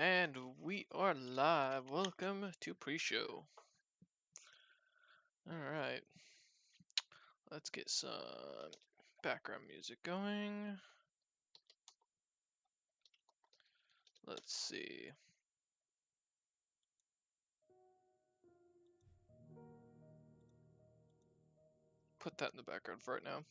And we are live. Welcome to pre-show. Alright. Let's get some background music going. Let's see. Put that in the background for right now.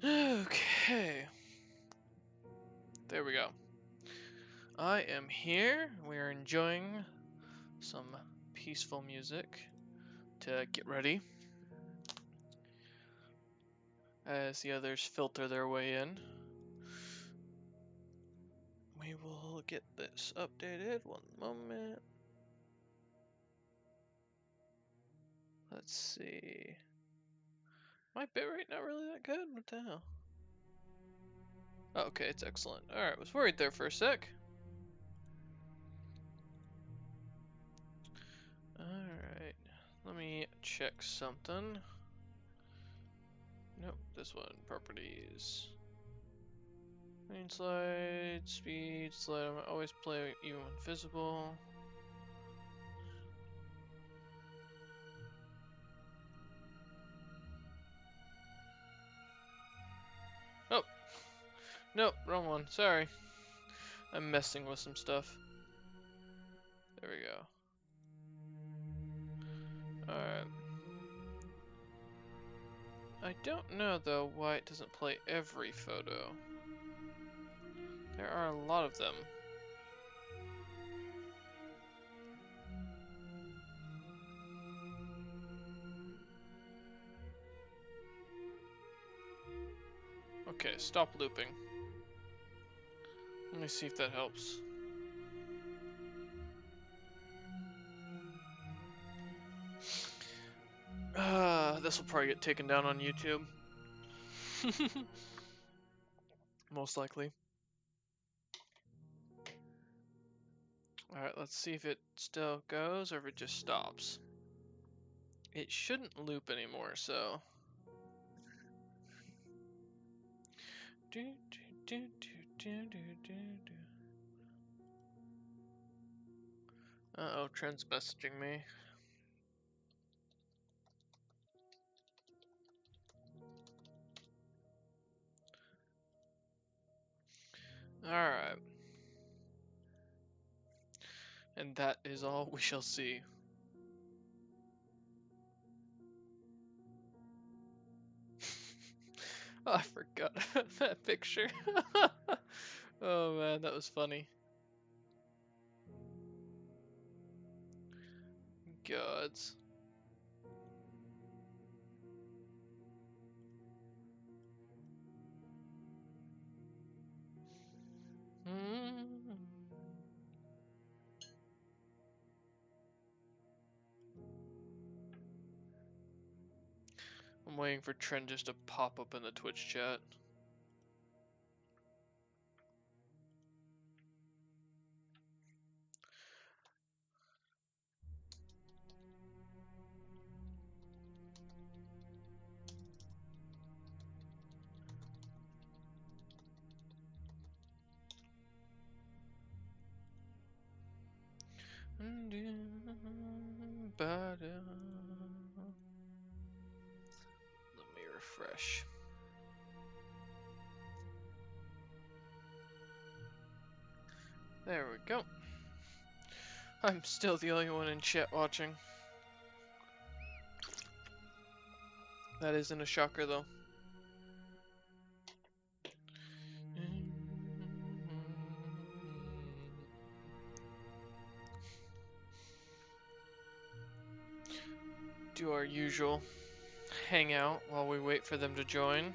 Okay. There we go. I am here. We are enjoying some peaceful music to get ready as the others filter their way in. We will get this updated. One moment. Let's see. My bitrate not really that good? What the hell? Oh, okay, it's excellent. Alright, was worried there for a sec. Alright, let me check something. Nope, this one. Properties. Main slide, speed, slide. I always play even when visible. Oh! Nope, wrong one. Sorry. I'm messing with some stuff. There we go. Alright. I don't know, though, why it doesn't play every photo. There are a lot of them. Okay, stop looping. Let me see if that helps. This will probably get taken down on YouTube. Most likely. Alright, let's see if it still goes or if it just stops. It shouldn't loop anymore, so. Uh-oh, Trent's messaging me. Alright. And that is all we shall see. Oh, I forgot that picture. Oh man, that was funny. Gods. I'm waiting for Trent just to pop up in the Twitch chat. Let me refresh. There we go. I'm still the only one in chat watching. That isn't a shocker though. Do our usual hang out while we wait for them to join.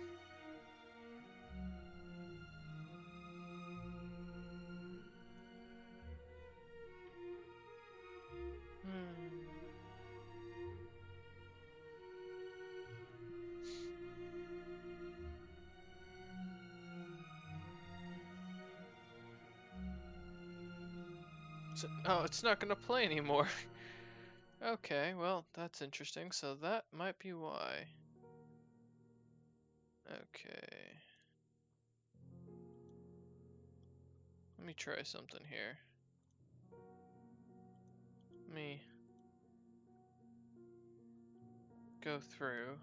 Oh, it's not gonna play anymore. Okay, well, that's interesting. So that might be why. Okay. Let me try something here. Let me go through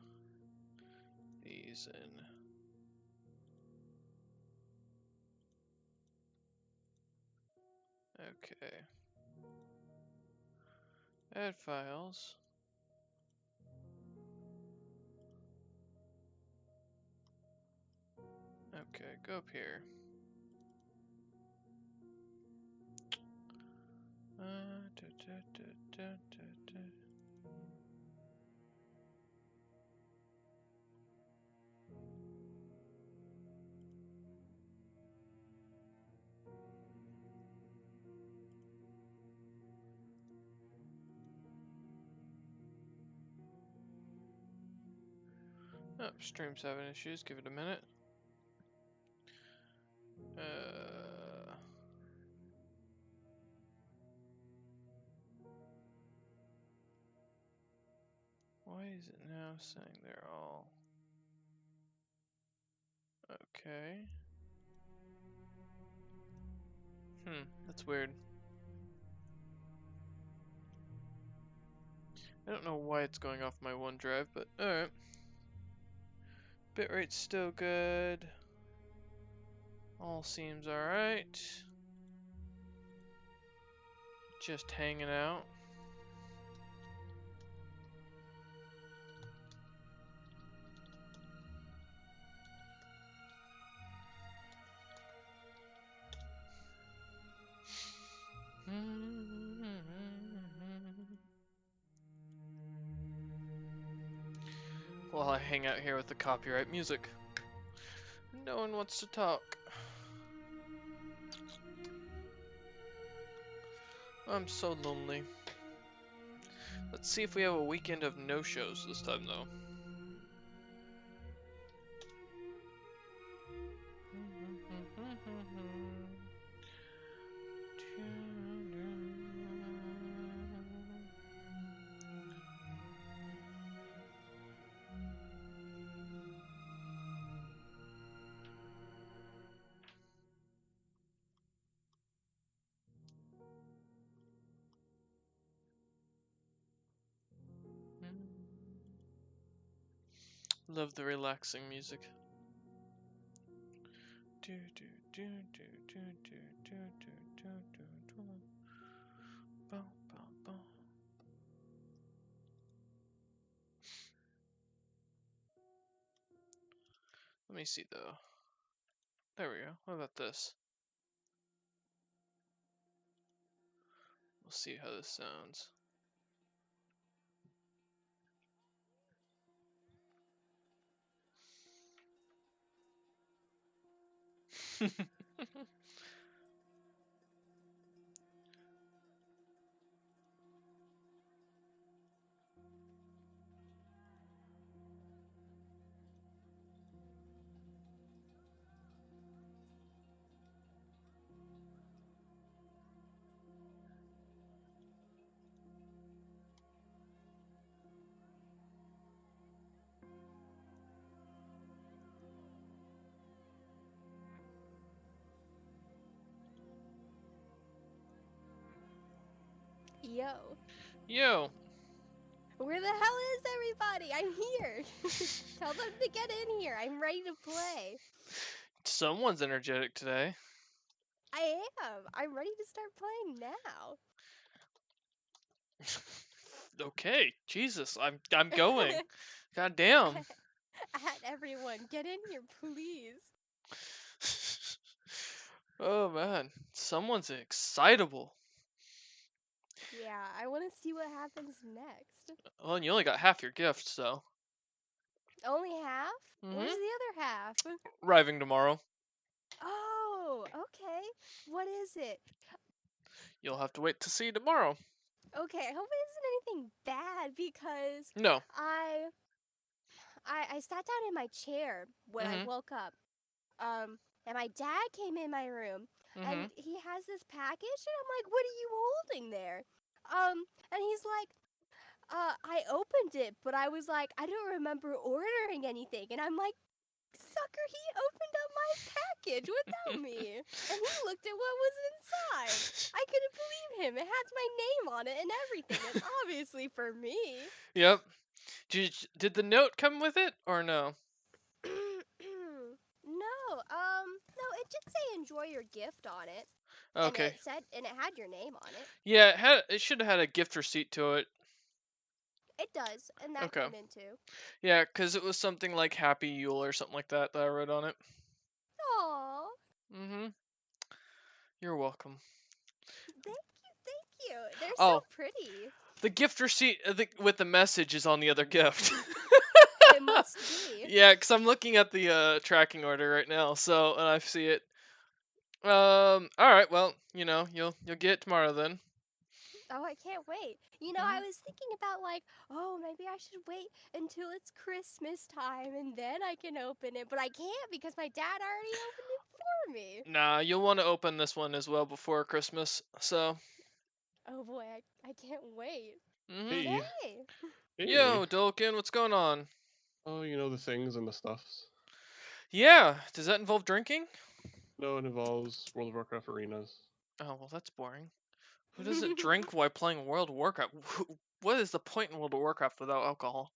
these and okay. Add files. Okay, go up here. Da. Oh, stream's having issues. Give it a minute. Why is it now saying they're all okay? That's weird. I don't know why it's going off my OneDrive, but alright. Bitrate's still good. All seems alright. Just hanging out. While I hang out here with the copyright music. No one wants to talk. I'm so lonely. Let's see if we have a weekend of no shows this time though. Love the relaxing music. Let me see though. There we go. What about this? We'll see how this sounds. Yo. Yo. Where the hell is everybody? I'm here. Tell them to get in here. I'm ready to play. Someone's energetic today. I am. I'm ready to start playing now. Okay, Jesus, I'm going. God damn. At everyone, get in here, please. Oh man, someone's excitable. Yeah, I want to see what happens next. Well, and you only got half your gift, so. Only half? Where's the other half? Arriving tomorrow. Oh, okay. What is it? You'll have to wait to see tomorrow. Okay, I hope it isn't anything bad because No. I sat down in my chair when I woke up. And my dad came in my room Mm-hmm. and he has this package, and I'm like, "What are you holding there?" And he's like, I opened it, but I was like, I don't remember ordering anything. And I'm like, sucker, he opened up my package without me. And he looked at what was inside. I couldn't believe him. It has my name on it and everything. It's obviously for me. Yep. Did the note come with it or no? No, it did say enjoy your gift on it. And Okay. it had your name on it. Yeah, it should have had a gift receipt to it. It does, and that Okay. came in too. Yeah, because it was something like Happy Yule or something like that I wrote on it. Aww. Mm-hmm. You're welcome. Thank you. They're so Oh, pretty. the gift receipt with the message is on the other gift. It must be. Yeah, because I'm looking at the tracking order right now, so and I see it. All right. Well, you'll get it tomorrow then. Oh, I can't wait. I Hmm. was thinking about like, oh, maybe I should wait until it's Christmas time and then I can open it. But I can't because my dad already opened it for me. Nah, you'll want to open this one as well before Christmas. So. Oh boy, I can't wait. Hmm. Hey, Yay! hey. Yo, Dolkin, what's going on? Oh, the things and the stuffs. Yeah. Does that involve drinking? No, it involves World of Warcraft arenas. Oh well, that's boring. Who doesn't drink while playing World of Warcraft? What is the point in World of Warcraft without alcohol?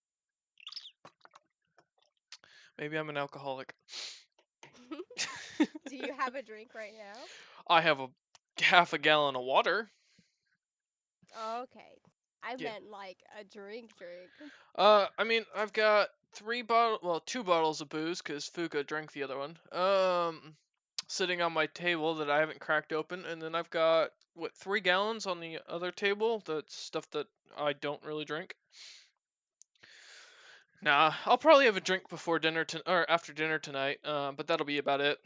Maybe I'm an alcoholic. Do you have a drink right now? I have a half a gallon of water. Oh, okay. I Yeah. meant like a drink. I mean, I've got two bottles of booze, cause Fuka drank the other one. Sitting on my table that I haven't cracked open, and then I've got 3 gallons on the other table. That's stuff that I don't really drink. Nah, I'll probably have a drink before dinner or after dinner tonight. But that'll be about it.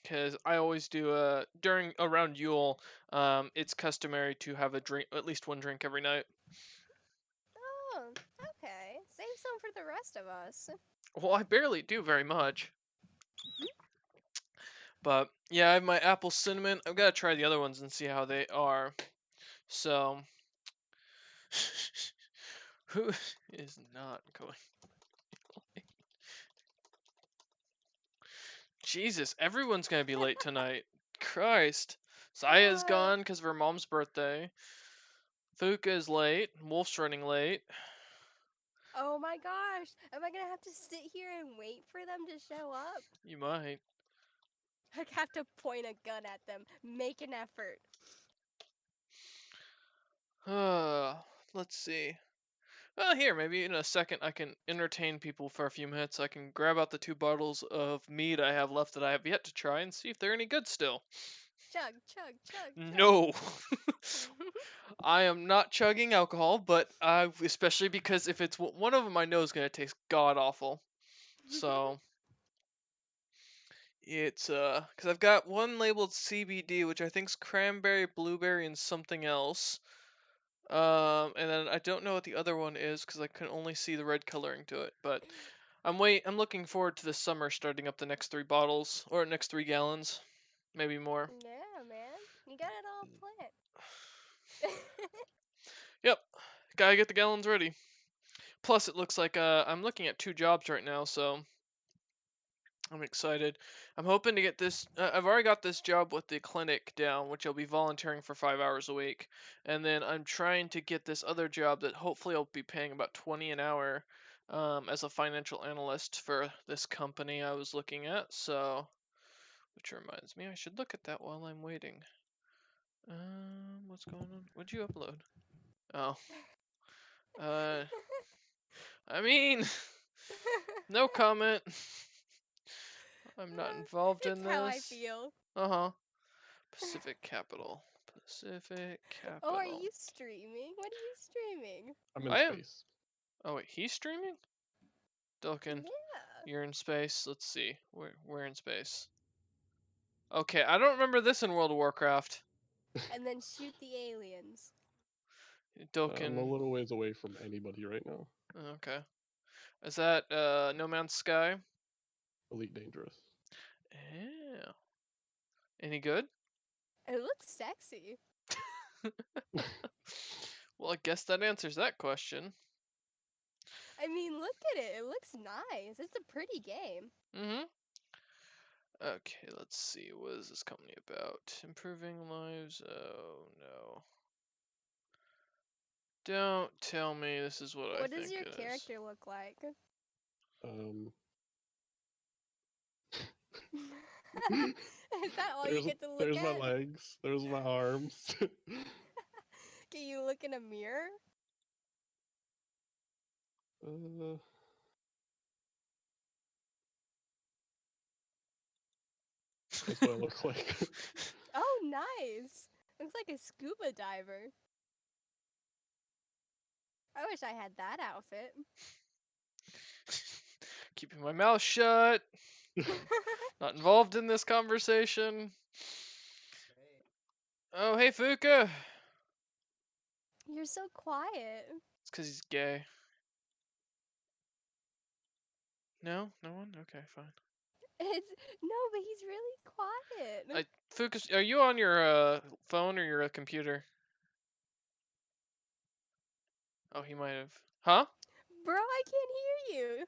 Cause I always do around Yule. It's customary to have a drink, at least one drink every night. Oh, okay. Save some for the rest of us. Well, I barely do very much. But yeah, I have my apple cinnamon. I've got to try the other ones and see how they are. So, who is not going? Jesus, everyone's gonna be late tonight. Christ. Saya's Uh, gone because of her mom's birthday. Fuka is late. Wolf's running late. oh my gosh. Am I gonna have to sit here and wait for them to show up? You might. I have to point a gun at them. Make an effort. Let's see. Well, here, maybe in a second I can entertain people for a few minutes. I can grab out the 2 bottles of mead I have left that I have yet to try and see if they're any good still. Chug, chug, chug, No. chug. I am not chugging alcohol, but especially because if it's one of them, I know is gonna taste god awful. So it's because I've got one labeled CBD, which I think's cranberry, blueberry, and something else. And then I don't know what the other one is because I can only see the red coloring to it. But I'm looking forward to this summer starting up the next 3 bottles or next 3 gallons, maybe more. Yeah, man. You got it all planned. Yep, gotta get the gallons ready. Plus, it looks like I'm looking at 2 jobs right now, so I'm excited. I'm hoping to get this. I've already got this job with the clinic down, which I'll be volunteering for 5 hours a week, and then I'm trying to get this other job that hopefully I'll be paying about 20 an hour, as a financial analyst for this company I was looking at. So, which reminds me, I should look at that while I'm waiting. What's going on? What'd you upload? Oh, uh, I mean, no comment. I'm not involved It's in how I this. feel. Uh-huh. Pacific Capital. Pacific Oh, are Capital. you streaming? What are you streaming? I'm in I am. space. Oh wait, he's streaming? Duncan, Yeah. you're in space. Let's see. We're in space. Okay, I don't remember this in World of Warcraft. And then shoot the aliens. I'm a Duncan. little ways away from anybody right now. Okay. Is that No Man's Sky? Elite Dangerous. Yeah. Any good? It looks sexy. Well, I guess that answers that question. I mean, look at it. It looks nice. It's a pretty game. Mm-hmm. Okay, let's see. What is this company about? Improving lives? Oh, no. Don't tell me this is what I What think does your it is. character look like? Is that all you get to look there's at? my legs. There's my arms. Can you look in a mirror? That's what I look like. Oh, nice. Looks like a scuba diver. I wish I had that outfit. Keeping my mouth shut. Not involved in this conversation. Oh, hey, Fuka. You're so quiet. It's because he's gay. No? No one? Okay, fine. It's no, but he's really quiet. Fuka, are you on your phone or your computer? Oh, he might have. Huh? Bro, I can't hear you.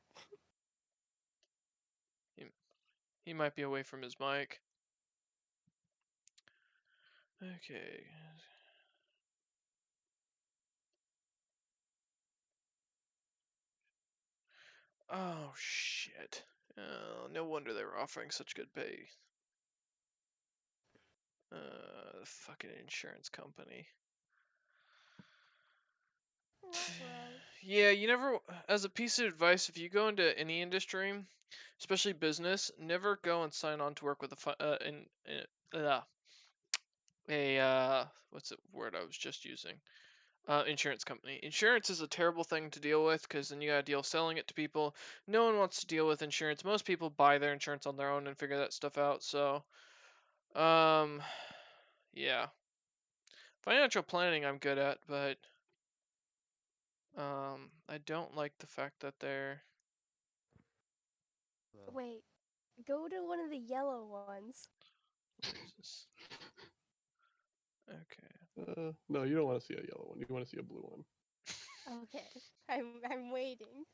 He might be away from his mic. Okay. Oh, shit. Oh, no wonder they were offering such good pay. The fucking insurance company. Yeah, you never, as a piece of advice, if you go into any industry, especially business, never go and sign on to work with what's the word I was just using? Insurance company. Insurance is a terrible thing to deal with because then you gotta deal selling it to people. No one wants to deal with insurance. Most people buy their insurance on their own and figure that stuff out. So, yeah. Financial planning I'm good at, but I don't like the fact that they're. Wait, go to one of the yellow ones. Jesus. Okay. No, you don't want to see a yellow one. You want to see a blue one. Okay, I'm waiting.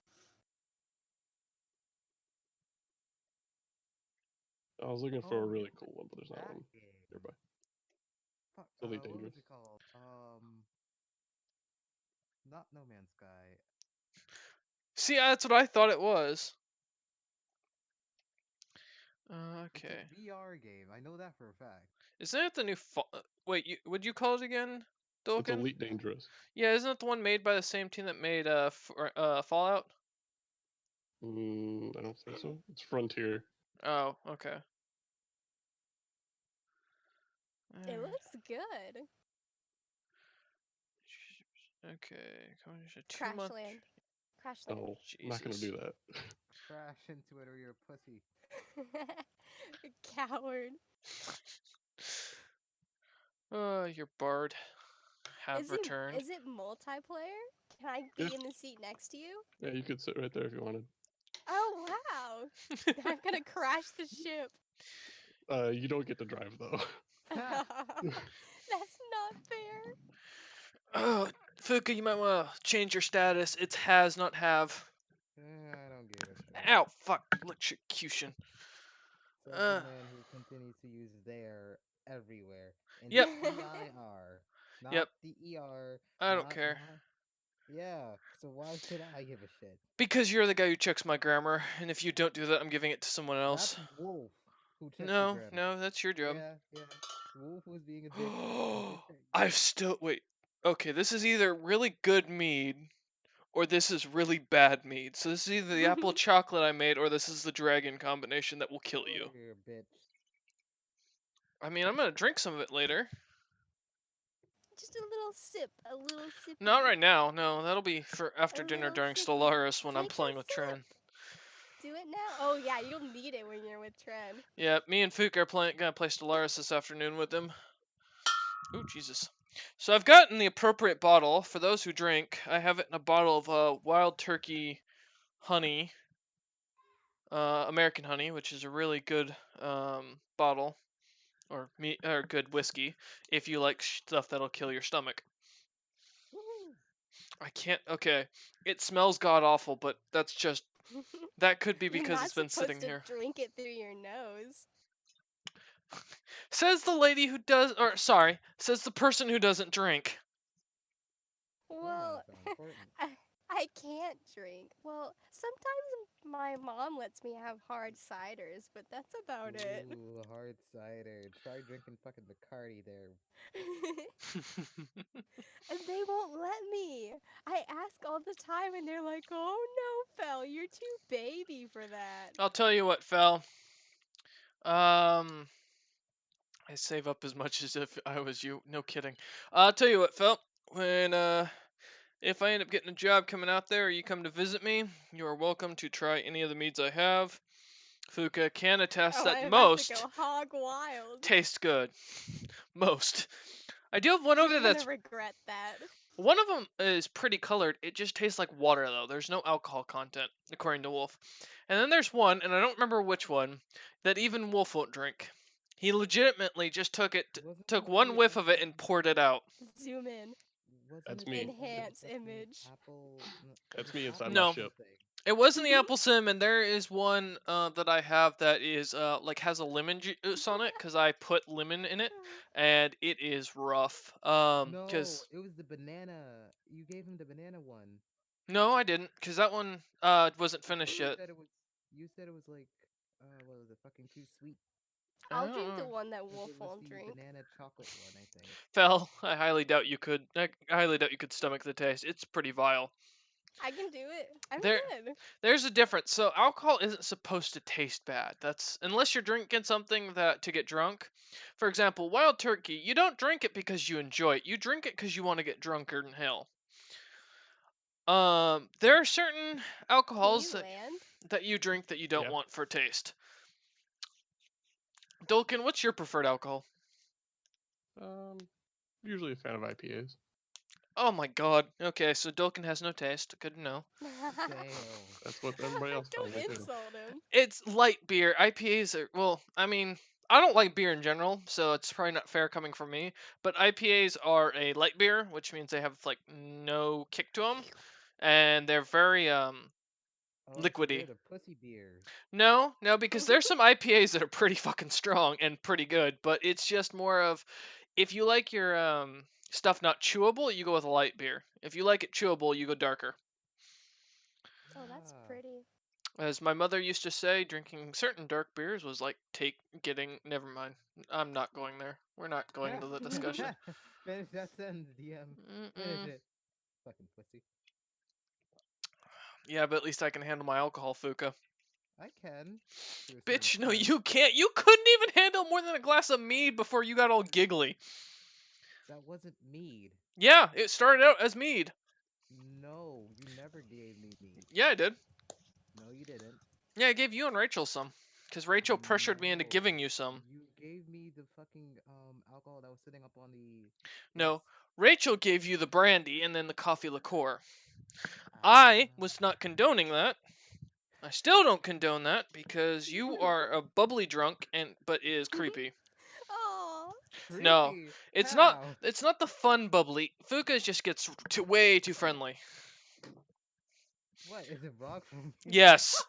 I was looking for a really cool one, but there's not one nearby. Really dangerous. What was it called? Not No Man's Sky. See, that's what I thought it was. Okay. It's a VR game. I know that for a fact. Isn't it the new wait, would you call it again? It's Dolkin? Elite Dangerous. Yeah, isn't it the one made by the same team that made Fallout? I don't think so. It's Frontier. Oh, okay. It looks good. Okay, Crashland. Crashland. Oh, I'm not gonna do that. Crash into it or you're a pussy. Coward. Your bard have returned. Is it multiplayer? Can I be in the seat next to you? Yeah, you could sit right there if you wanted. Oh wow! I'm gonna crash the ship. You don't get to drive though. That's not fair. Oh, Fuka, you might want to change your status. It's has, not have. I don't give a shit. Ow, fuck, electrocution. Says the man who continues to use there everywhere. And Yep. the EIR. Not Yep. the ER. I don't care. Yeah, so why should I give a shit? Because you're the guy who checks my grammar, and if you don't do that, I'm giving it to someone else. That's Wolf who checks No, the grammar. no, that's your job. Yeah. Wolf was being a dick. I've still wait. Okay, this is either really good mead or this is really bad mead. So this is either the apple chocolate I made or this is the dragon combination that will kill you. Here, bitch. I mean, I'm gonna drink some of it later. Just a little sip, a little sip. Not right now. No, that'll be for after A dinner little during sippy. Stellaris when I'm Take a playing with sip. Tren. Do it now. Oh yeah, you'll need it when you're with Tren. Yeah, me and Fook are gonna play Stellaris this afternoon with him. Ooh, Jesus. So I've gotten the appropriate bottle. For those who drink, I have it in a bottle of Wild Turkey honey. American honey, which is a really good bottle. or good whiskey if you like stuff that'll kill your stomach. Woohoo! I can't. Okay, it smells god awful, but that's just that could be You're because not it's been supposed sitting to here. drink it through your nose. Says the lady who does, or sorry, says the person who doesn't drink. Well, Pronouns are important. I can't drink. Well, sometimes my mom lets me have hard ciders, but that's about it. Ooh, hard cider. Try drinking fucking Bacardi there. And they won't let me. I ask all the time, and they're like, "Oh no, Fel, you're too baby for that." I'll tell you what, Fel. I save up as much as if I was you. No kidding. I'll tell you what, Fel. When if I end up getting a job coming out there, or you come to visit me, you are welcome to try any of the meads I have. Fuka can attest Oh, that I'm about to most go hog wild. taste good. Most. I do have one You're over there gonna that's regret that. one of them is pretty colored. It just tastes like water though. There's no alcohol content, according to Wolf. And then there's one, and I don't remember which one, that even Wolf won't drink. He legitimately just took one whiff of it and poured it out. Zoom in. That's Wasn't it me. the Enhance fucking image. Apple? That's it me was inside apple my ship. something. It wasn't the apple sim, and there is one that I have that is like has a lemon juice on it because I put lemon in it, and it is rough. No, Cause it was the banana. You gave him the banana one. no, I didn't, cause that one wasn't finished You yet. said it was. You said it was like, what was it? Fucking too sweet. I I'll don't drink the know. one that It Wolf was won't the drink. banana chocolate one, I think. Fel, I highly doubt you could. I highly doubt you could stomach the taste. It's pretty vile. I can do it. I'm There, good. there's a difference. So alcohol isn't supposed to taste bad. That's unless you're drinking something that to get drunk. For example, Wild Turkey. You don't drink it because you enjoy it. You drink it because you want to get drunker than hell. There are certain Can alcohols you land? that you drink that you don't Yeah. want for taste. Dolkin, what's your preferred alcohol? Usually a fan of IPAs. Oh my god. Okay, so Dolkin has no taste. Good to know. Damn. That's what everybody else tells Don't me too. insult him. It's light beer. IPAs are, well, I mean, I don't like beer in general, so it's probably not fair coming from me. But IPAs are a light beer, which means they have like no kick to them, and they're very Oh, so liquidy. they're the pussy beers. No, because there's some IPAs that are pretty fucking strong and pretty good, but it's just more of if you like your stuff not chewable, you go with a light beer. If you like it chewable, you go darker. Oh, that's Ah. pretty. As my mother used to say, drinking certain dark beers was like never mind. I'm not going there. We're not going into the discussion. Finish that sentence, DM. Finish Mm-mm. it. Fucking pussy. Yeah, but at least I can handle my alcohol, Fuka. I can. To a certain Bitch, no, extent. you can't. You couldn't even handle more than a glass of mead before you got all giggly. That wasn't mead. Yeah, it started out as mead. No, you never gave me mead. Yeah, I did. No, you didn't. Yeah, I gave you and Rachel some. Because Rachel pressured me into No, giving you some. you gave me the fucking alcohol that was sitting up on the No, desk. Rachel gave you the brandy and then the coffee liqueur. I Ah. was not condoning that. I still don't condone that because you are a bubbly drunk but it is creepy. Aw. No, Creepy. it's not. How? It's not the fun bubbly. Fuka just gets way too friendly. What is it wrong for me? Yes,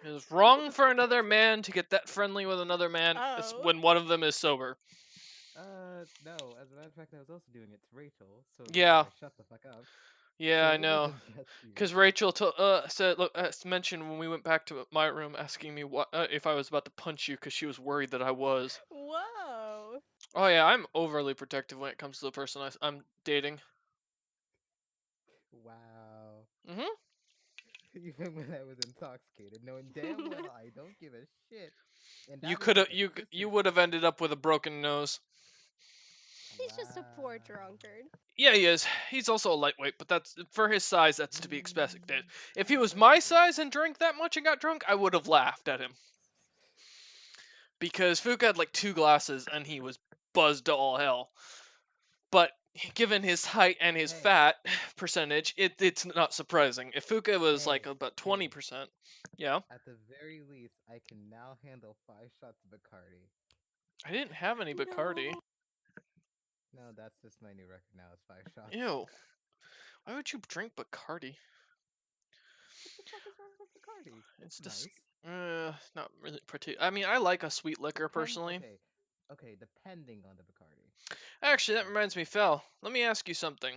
it is wrong for another man to get that friendly with another man Oh. when one of them is sober. No. As a matter of fact, I was also doing it to Rachel, so you Yeah, better shut the fuck up. yeah, So I it know. wasn't just you. Because Rachel said, look, mentioned when we went back to my room, asking me if I was about to punch you, because she was worried that I was. Whoa. Oh yeah, I'm overly protective when it comes to the person I'm dating. Wow. Mhm. Even when I was intoxicated, knowing damn well I don't give a shit. And You that could was have the you sister. would have ended up with a broken nose. He's just a poor Wow. drunkard. Yeah, he is. He's also a lightweight, but that's for his size. That's to be expected. If he was my Precisely. size and drank that much and got drunk, I would have laughed at him. Because Fuka had like 2 glasses and he was buzzed to all hell. But given his height and his Hey, fat percentage, it's not surprising. If Fuka was like hey, about hey. 20%, yeah. At the very least, I can now handle 5 shots of Bacardi. I didn't have any Bacardi. No. No, that's just my new record now. It's 5 shots. Ew. Why would you drink Bacardi? What the fuck is wrong with Bacardi? It's It's just nice. not really particular. I mean, I like a sweet liquor personally. Okay. Okay, depending on the Bacardi. Actually, that reminds me, Fel. Let me ask you something.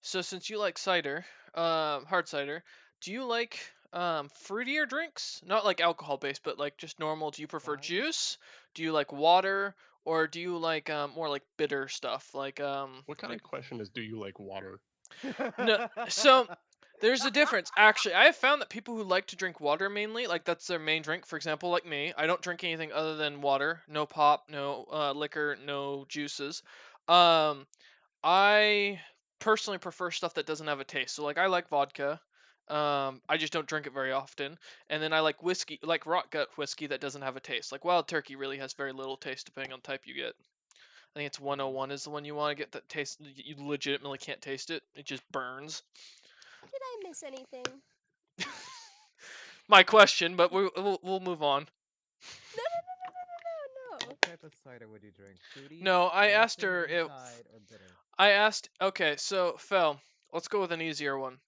So since you like cider, hard cider, do you like fruitier drinks? Not like alcohol based, but like just normal. Do you prefer Why? juice? Do you like water? Or do you like more like bitter stuff? Like What kind of question is, do you like water? no. So there's a difference. Actually, I have found that people who like to drink water mainly, like that's their main drink. For example, like me, I don't drink anything other than water. No pop, no liquor, no juices. Um, I personally prefer stuff that doesn't have a taste. So like I like vodka. I just don't drink it very often. And then I like whiskey, like rot gut whiskey that doesn't have a taste. Like Wild Turkey really has very little taste depending on the type you get. I think it's 101 is the one you want to get that taste. You legitimately can't taste it. It just burns. Did I miss anything? My question, but we'll move on. No. What type of cider would you drink? Fruity? No, I asked nothing her if inside, or bitter? I asked. Okay, so Fel, let's go with an easier one.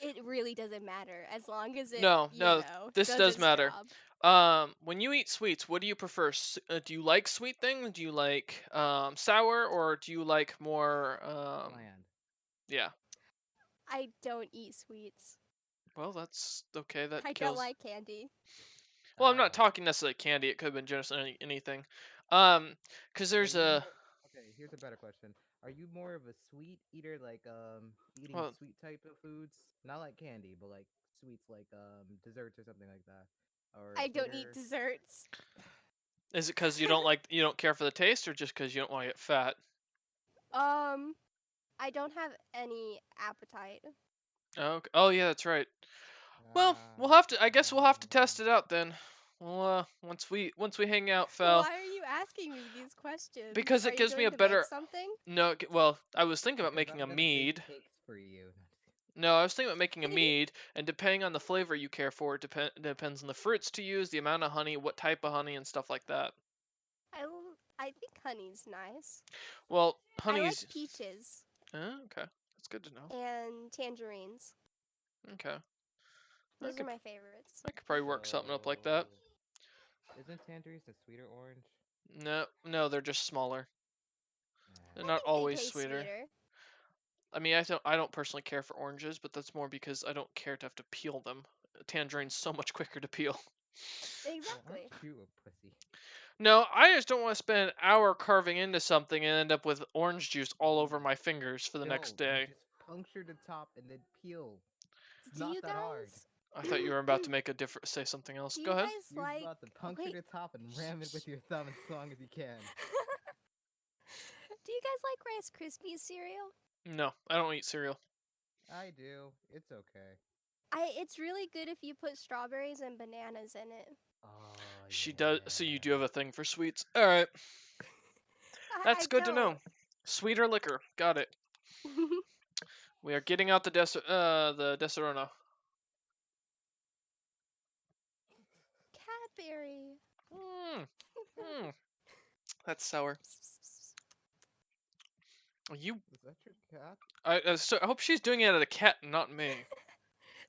It really doesn't matter as long as it, No, you no, know, this does does its matter. job. When you eat sweets, what do you prefer? Do you like sweet things? Do you like sour, or do you like more Bland. yeah? I don't eat sweets. Well, that's okay. That I don't kills. like candy. Well, I'm not Oh. talking necessarily candy. It could have been just anything. Cause Are there's you a more? Okay, here's a better question. Are you more of a sweet eater, like eating well, sweet type of foods? Not like candy, but like sweets, like desserts or something like that, or I don't eat bitter. desserts. is it because you don't care for the taste, or just because you don't want to get fat? I don't have any appetite. Oh yeah, that's right. Well, we'll Ah, have to. I guess we'll have to mm, test it out then. Well, once we hang out, Fel, Why are you asking me these questions? because Are it you gives me a going to make better. something? No, well, I was thinking about because making a I'm gonna bake mead. cakes for you. No, I was thinking about making a mead, and depending on the flavor you care for, depends on the fruits to use, the amount of honey, what type of honey, and stuff like that. I think honey's nice. Well, I like honey's. peaches Okay, that's good to know. and tangerines. Okay, I Those are could my favorites. I could probably work something up like that. Isn't tangerines the sweeter orange? No, they're just smaller. They're I not Nah. think they always taste sweeter. sweeter. I mean, I don't personally care for oranges, but that's more because I don't care to have to peel them. Tangerine's so much quicker to peel. Well, Exactly. aren't you a pussy? No, I just don't want to spend an hour carving into something and end up with orange juice all over You my fingers for the next don't. You day. just puncture the top and then peel. It's Do not you that hard. guys I thought you were about to make a different say something else. do Go you ahead. guys You're like about to puncture wait the top and ram it with your thumb as long as you can. Do you guys like Rice Krispies cereal? No, I don't eat cereal. I do. It's okay. It's really good if you put strawberries and bananas in it. Oh She does. So you do have yeah. a thing for sweets. All right, I that's good to don't. know. Sweeter liquor. Got it. We are getting out the the Deserona. Cadbury. Mm, mm, that's sour. You. Is that your cat? I hope she's doing it at a cat, not me.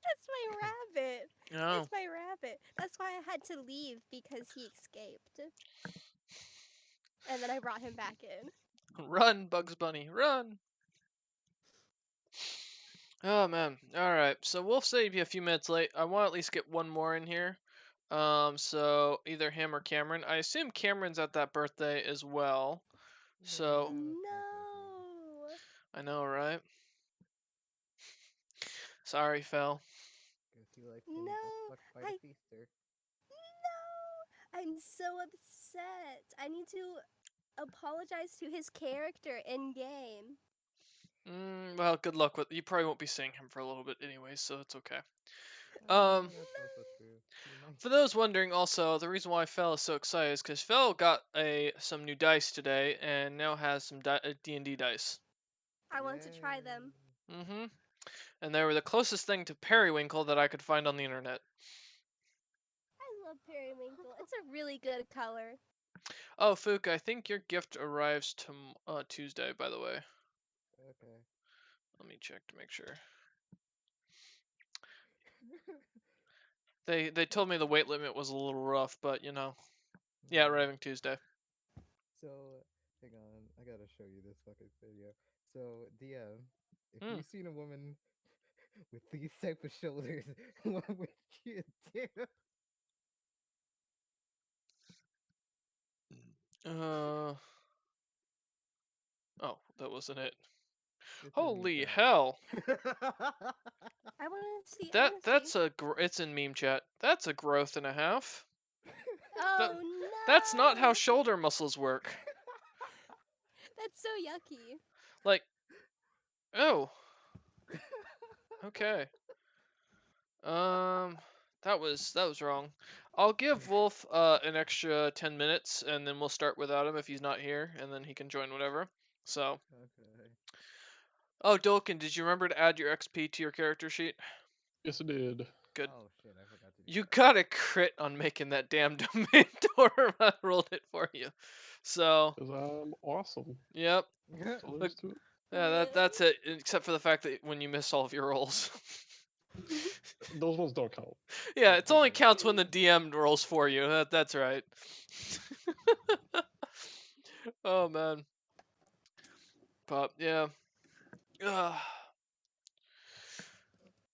That's my rabbit. No. It's my rabbit. That's why I had to leave because he escaped. And then I brought him back in. Run, Bugs Bunny, run! Oh man. Alright, so we'll save you a few minutes late. I want to at least get one more in here. So either him or Cameron. I assume Cameron's at that birthday as well. So Yeah, that's my birthday. No. I know, right? Sorry, Fel. Guess he likes getting butt No. fucked by I the feaster. No. I'm so upset. I need to apologize to his character in game. Well, good luck with. You probably won't be seeing him for a little bit anyway, so it's okay. That's also true. He might. For those wondering, also the reason why Fel is so excited is because Fel got some new dice today and now has some D&D dice. I want to try them. Mm-hmm. And they were the closest thing to Periwinkle that I could find on the internet. I love periwinkle. It's a really good color. Oh, Fook, I think your gift arrives Tuesday, by the way. Okay. Let me check to make sure. They told me the weight limit was a little rough, but you know. Yeah, Mhm. arriving Tuesday. So, hang on, I gotta show you this fucking video. So, DM, if Hmm. you seen a woman with these type of shoulders, what would you do? Oh, that wasn't it. It's a meme Holy chat. hell. I want to see. I That want to that's see. it's in meme chat. That's a growth and a half. That Oh that's not how no! shoulder muscles work. That's so yucky. Like, oh, okay. That was wrong. I'll give Wolf an extra 10 minutes and then we'll start without him if he's not here and then he can join whatever. So, Okay. oh, Dolkin, did you remember to add your XP to your character sheet? Yes, it did. Good. Oh shit, I forgot to do You that. got a crit on making that damn domain door. I rolled it for you. So, Because I'm awesome. yep. That's all there Look, is to it. yeah, Really? that's it. Except for the fact that when you miss all of your rolls. Those ones don't count. Yeah, That's it only fine. counts when the DM rolls for you. That's right. Oh man. But yeah. Ugh.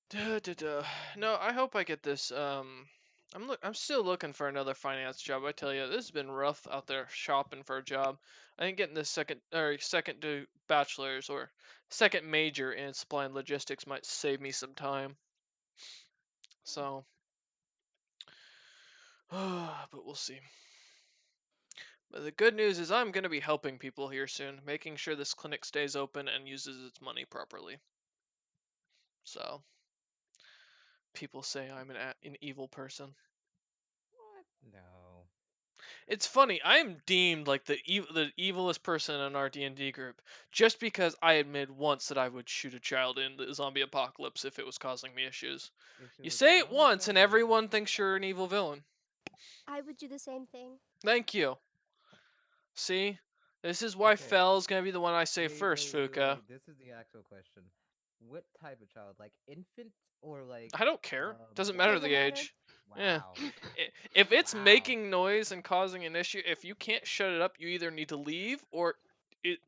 Duh, duh, duh. No, I hope I get this. I'm still looking for another finance job. I tell you, this has been rough out there shopping for a job. I think getting this second to bachelor's or second major in supply and logistics might save me some time. So, but we'll see. But the good news is I'm going to be helping people here soon, making sure this clinic stays open and uses its money properly. So, people say I'm an evil person. What? No. It's funny. I am deemed like the evilest person in our D&D group just because I admit once that I would shoot a child in the zombie apocalypse if it was causing me issues. If it You was a say it zombie once and child or an everyone actual thinks you're an child? evil villain. I would do the same thing. Thank you. See? This is why Okay. Fell is going to be the one I say first, Fuka. Wait. This is the actual question. What type of child? Like infant or like I don't care. Doesn't matter Doesn't the matter. age. Yeah. Wow. If it's Wow. making noise and causing an issue, if you can't shut it up, you either need to leave or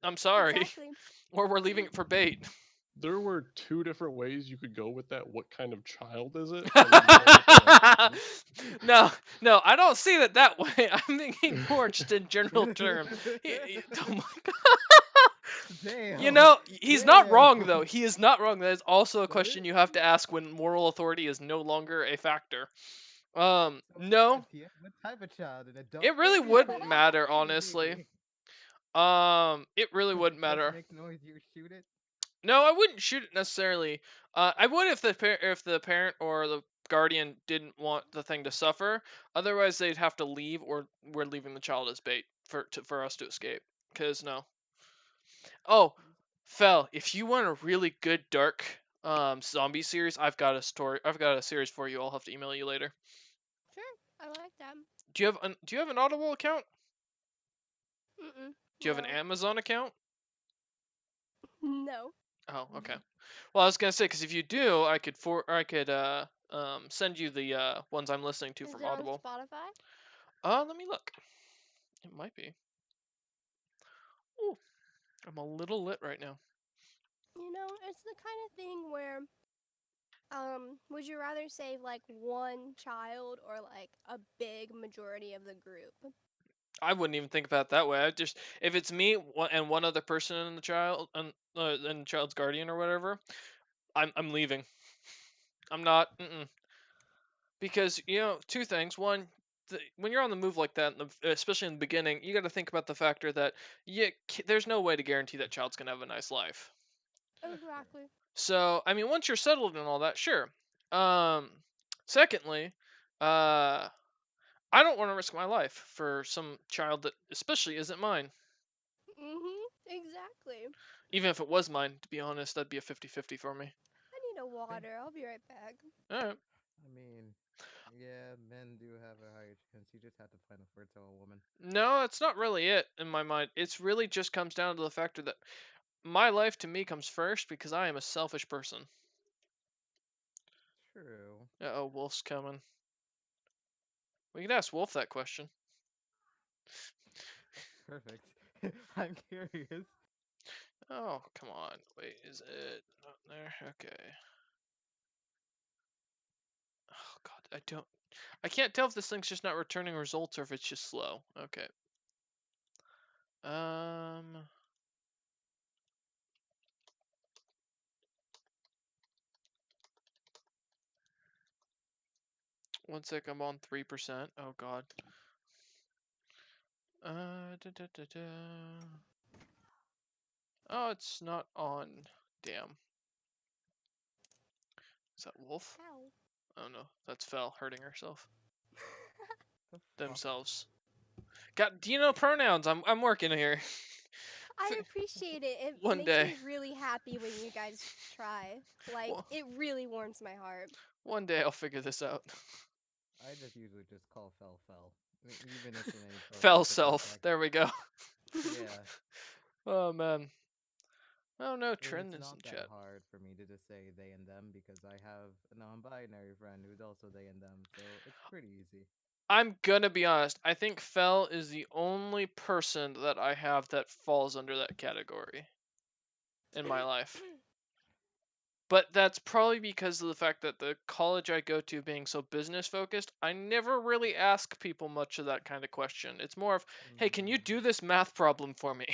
I'm sorry, Exactly. or we're leaving it for bait. There were two different ways you could go with that. What kind of child is it? And then you had to say, No, no, I don't see it that way. I'm thinking more just in general terms. Oh my God. Damn. You know, he's not wrong Damn. though. He is not wrong. That is also a That question is- you have to ask when moral authority is no longer a factor. So No, yeah, what type of child? An adult it really baby or wouldn't a matter, baby honestly. baby? It really If wouldn't the chest matter. makes noise, you shoot it. No, I wouldn't shoot it necessarily. I would if the parent or the guardian didn't want the thing to suffer. Otherwise, they'd have to leave, or we're leaving the child as bait for us to escape. Cause no. Oh, Fel, if you want a really good dark zombie series, I've got a story. I've got a series for you. I'll have to email you later. Sure, I like that. Do you have an Audible account? Mm-mm. Do you have an Amazon account? No. Oh, okay. Well, I was gonna say because if you do, I could send you the ones I'm listening to Is from it on Audible. Spotify? Let me look. It might be. Ooh, I'm a little lit right now. You know, it's the kind of thing where, would you rather save like one child or like a big majority of the group? I wouldn't even think about it that way. I just if it's me and one other person and the child and the child's guardian or whatever, I'm leaving. I'm not. Because you know, two things. One, when you're on the move like that, especially in the beginning, you got to think about the factor that there's no way to guarantee that child's gonna have a nice life. Exactly. So, I mean, once you're settled and all that, sure. Secondly, I don't want to risk my life for some child that especially isn't mine. Exactly. Even if it was mine, to be honest, that'd be a 50-50 for me. I need a water. I'll be right back. All right. I mean, yeah, men do have a higher chance. You just have to find a fertile woman. No, that's not really it in my mind. It's really just comes down to the factor that my life to me comes first because I am a selfish person. True. Uh-oh, Wolf's coming. We can ask Wolf that question. Perfect. I'm curious. Oh, come on. Wait, is it not there? Okay. Oh god, I can't tell if this thing's just not returning results or if it's just slow. Okay. One sec, I'm on 3%. Oh god. Oh, it's not on. Damn. Is that Wolf? Ow. Oh no, that's Fel hurting herself. The fuck? Themselves. God, do you know pronouns? I'm working here. I appreciate it. It One makes day. me really happy when you guys try. Like, Well- it really warms my heart. One day I'll figure this out. I just usually just call Fel. Even if in any Fel social self. context. There we go. Yeah. Oh man. Oh no, And Trend it's is not in that chat. hard for me to just say they and them because I have a non-binary friend who's also they and them, so it's pretty easy. I'm gonna be honest. I think Fel is the only person that I have that falls under that category in my life. But that's probably because of the fact that the college I go to being so business focused, I never really ask people much of that kind of question. It's more of, hey, can you do this math problem for me?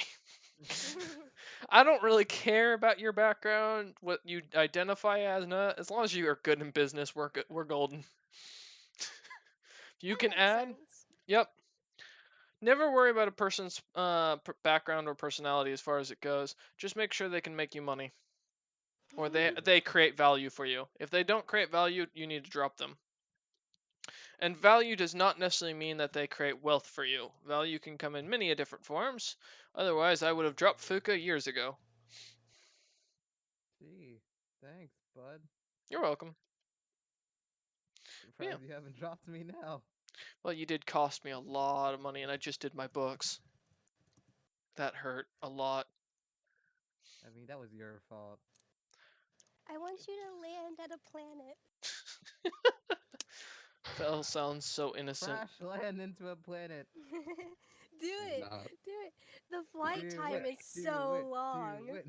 I don't really care about your background, what you identify as, as long as you are good in business, we're golden. You That can makes add, sense. yep. Never worry about a person's background or personality as far as it goes. Just make sure they can make you money. Or they create value for you. If they don't create value, you need to drop them. And value does not necessarily mean that they create wealth for you. Value can come in many different forms. Otherwise, I would have dropped Fuka years ago. Gee, thanks, bud. You're welcome. Surprised you haven't dropped me now. Well, you did cost me a lot of money, and I just did my books. That hurt a lot. I mean, that was your fault. I want you to land at a planet. Fel sounds so innocent. Crash land into a planet. Do it. Not. Do it. The flight Do time it, is do so it, long. Do it.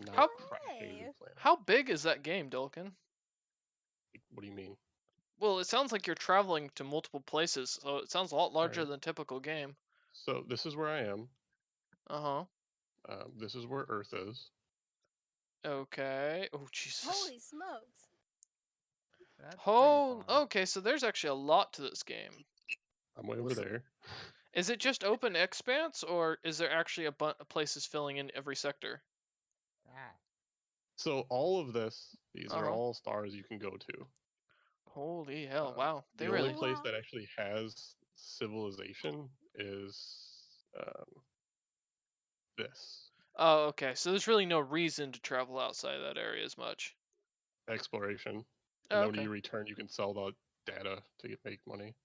Not How- crashing Hey. the planet. How big is that game, Dolkin? What do you mean? Well, it sounds like you're traveling to multiple places, so it sounds a lot larger Alright. than a typical game. So this is where I am. Uh-huh. This is where Earth is. Okay. Oh, Jesus. Holy smokes. That's Oh, pretty far. okay, so there's actually a lot to this game. I'm way over there. Is it just open expanse, or is there actually a bunch of places filling in every sector? Ah. So all of this, these are Uh-huh. all stars you can go to. Holy hell, Um, wow. They the really... only place Wow. that actually has civilization is this Oh, okay, so there's really no reason to travel outside that area as much. exploration. And Oh, then when okay. you return, you can sell the data to make money.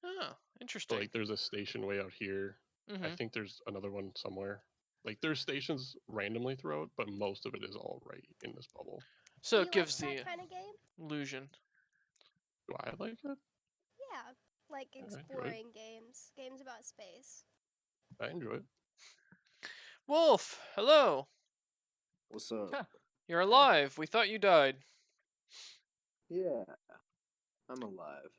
Oh, So interesting. like, there's a station way out here. I Mhm. think there's another one somewhere. Like, there's stations randomly throughout, but most of it is all right in this bubble. So Do it you gives like the that kind of game? illusion. Do I like it? Yeah. Like I enjoy it. exploring games. Games about space. I enjoy it. Wolf, hello. What's up? You're alive. We thought you died. Yeah, I'm alive.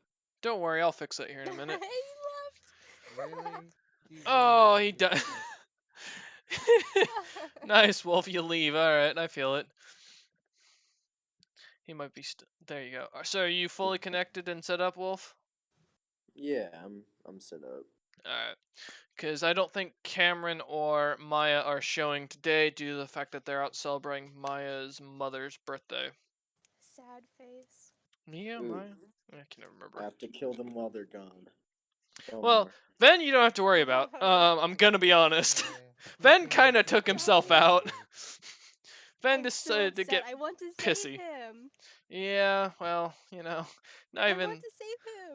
Don't worry, I'll fix that here in a minute. He left. Really? You Oh, really he did died. that? Nice, Wolf. You leave. All right, I feel it. He might be. There you go. So, are you fully connected and set up, Wolf? Yeah, I'm set up. All right. Because I don't think Cameron or Maya are showing today due to the fact that they're out celebrating Maya's mother's birthday. Sad face. Mia, Ooh. Maya? I can't I remember. have to kill them while they're gone. Don't Well, worry. Ven, you don't have to worry about. I'm gonna be honest. Yeah. Ven Yeah, kind of it's took okay. himself out. Ven I'm so decided to upset. get I want to pissy. save him. Yeah, well, not I even want to save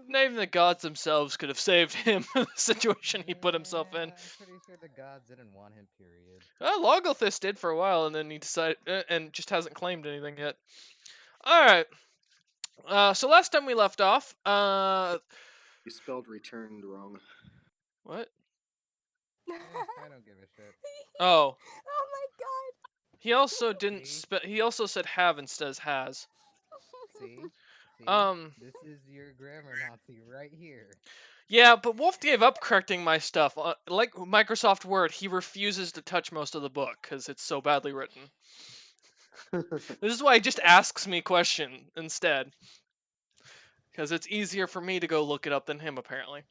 him. not even the gods themselves could have saved him in the situation he put himself in. I'm pretty sure the gods didn't want him. Period. Logothus did for a while, and then he decided, and just hasn't claimed anything yet. All right. So last time we left off, You spelled returned wrong. what? I don't give a shit. Oh, Oh my god. he also didn't. See? He also said have instead of has. See? See? Um. This is your grammar Nazi right here. Yeah, but Wolf gave up correcting my stuff. Like Microsoft Word, he refuses to touch most of the book because it's so badly written. This is why he just asks me question instead. Because it's easier for me to go look it up than him, apparently.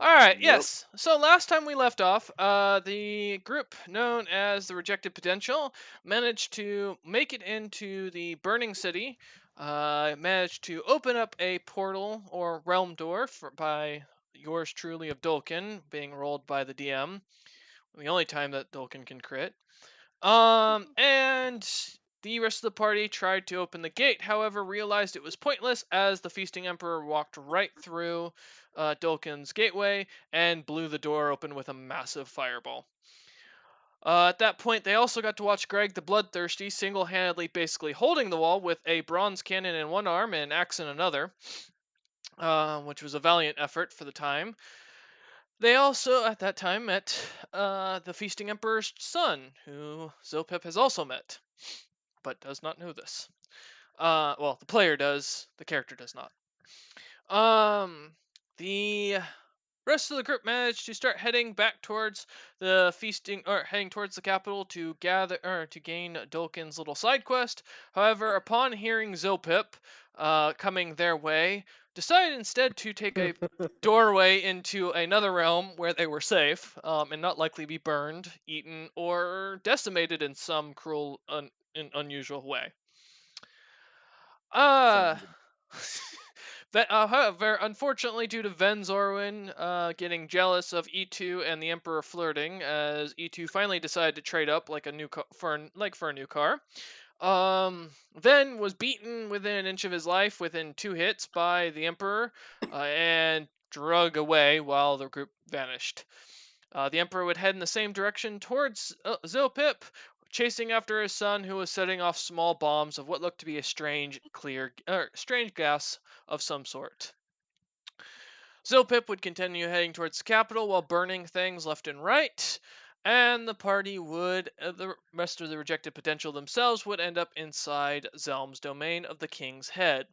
Alright, Yep. yes. So last time we left off, the group known as the Rejected Potential managed to make it into the Burning City, managed to open up a portal or realm door by yours truly of Dolkin, being rolled by the DM. The only time that Dolkin can crit. And the rest of the party tried to open the gate, however, realized it was pointless as the Feasting Emperor walked right through Dolkin's gateway and blew the door open with a massive fireball. At that point, they also got to watch Greg the Bloodthirsty single-handedly basically holding the wall with a bronze cannon in one arm and an axe in another, which was a valiant effort for the time. They also, at that time, met the Feasting Emperor's son, who Zilpip has also met, but does not know this. Well, the player does, the character does not. The rest of the group managed to start heading back towards the heading towards the capital to gain Dolkin's little side quest. However, upon hearing Zilpip coming their way, decided instead to take a doorway into another realm where they were safe and not likely be burned, eaten, or decimated in some cruel and unusual way. Sounds However, unfortunately, due to Ven Zorwin getting jealous of E2 and the Emperor flirting, as E2 finally decided to trade up like for a new car, Ven was beaten within an inch of his life within 2 hits by the Emperor and drug away while the group vanished. The Emperor would head in the same direction towards Zilpip, chasing after his son, who was setting off small bombs of what looked to be a strange gas of some sort. Zilpip would continue heading towards the capital while burning things left and right, and the party the rest of the Rejected Potential themselves would end up inside Zelm's domain of the King's Head.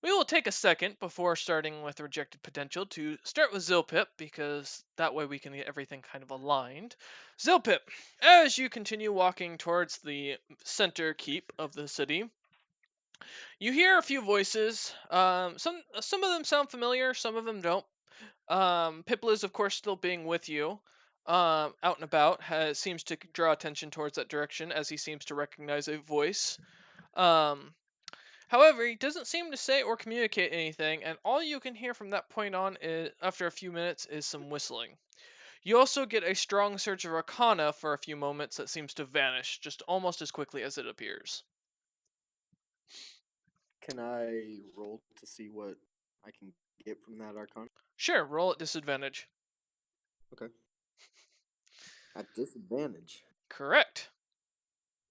We will take a second before starting with Rejected Potential to start with Zilpip, because that way we can get everything kind of aligned. Zilpip, as you continue walking towards the center keep of the city, you hear a few voices. Some of them sound familiar, some of them don't. Pipla is, of course, still being with you, out and about. Seems to draw attention towards that direction as he seems to recognize a voice. However, he doesn't seem to say or communicate anything, and all you can hear from that point on, after a few minutes, is some whistling. You also get a strong surge of Arcana for a few moments that seems to vanish, just almost as quickly as it appears. Can I roll to see what I can get from that Arcana? Sure, roll at disadvantage. Okay. At disadvantage. Correct.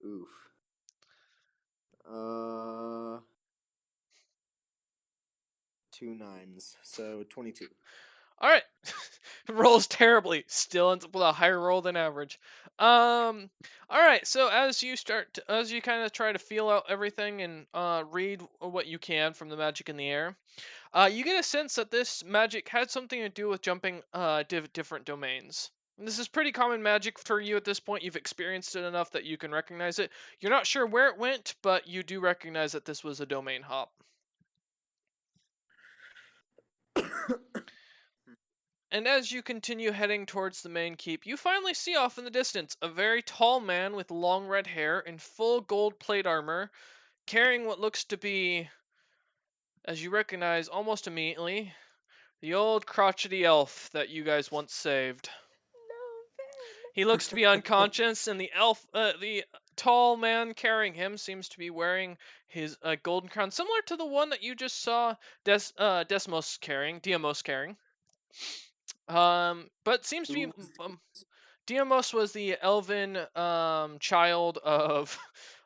Oof. 2 9s, so 22. Alright. Rolls terribly. Still ends up with a higher roll than average. Alright, so as you kind of try to feel out everything and read what you can from the magic in the air, you get a sense that this magic had something to do with jumping different domains. And this is pretty common magic for you at this point. You've experienced it enough that you can recognize it. You're not sure where it went, but you do recognize that this was a domain hop. And as you continue heading towards the main keep, you finally see off in the distance a very tall man with long red hair in full gold plate armor, carrying what looks to be, as you recognize almost immediately, the old crotchety elf that you guys once saved. No, Ben. He looks to be unconscious, and the tall man carrying him seems to be wearing his golden crown, similar to the one that you just saw Desmos carrying, Diamos carrying. But seems to be Who's Diamos was the elven child of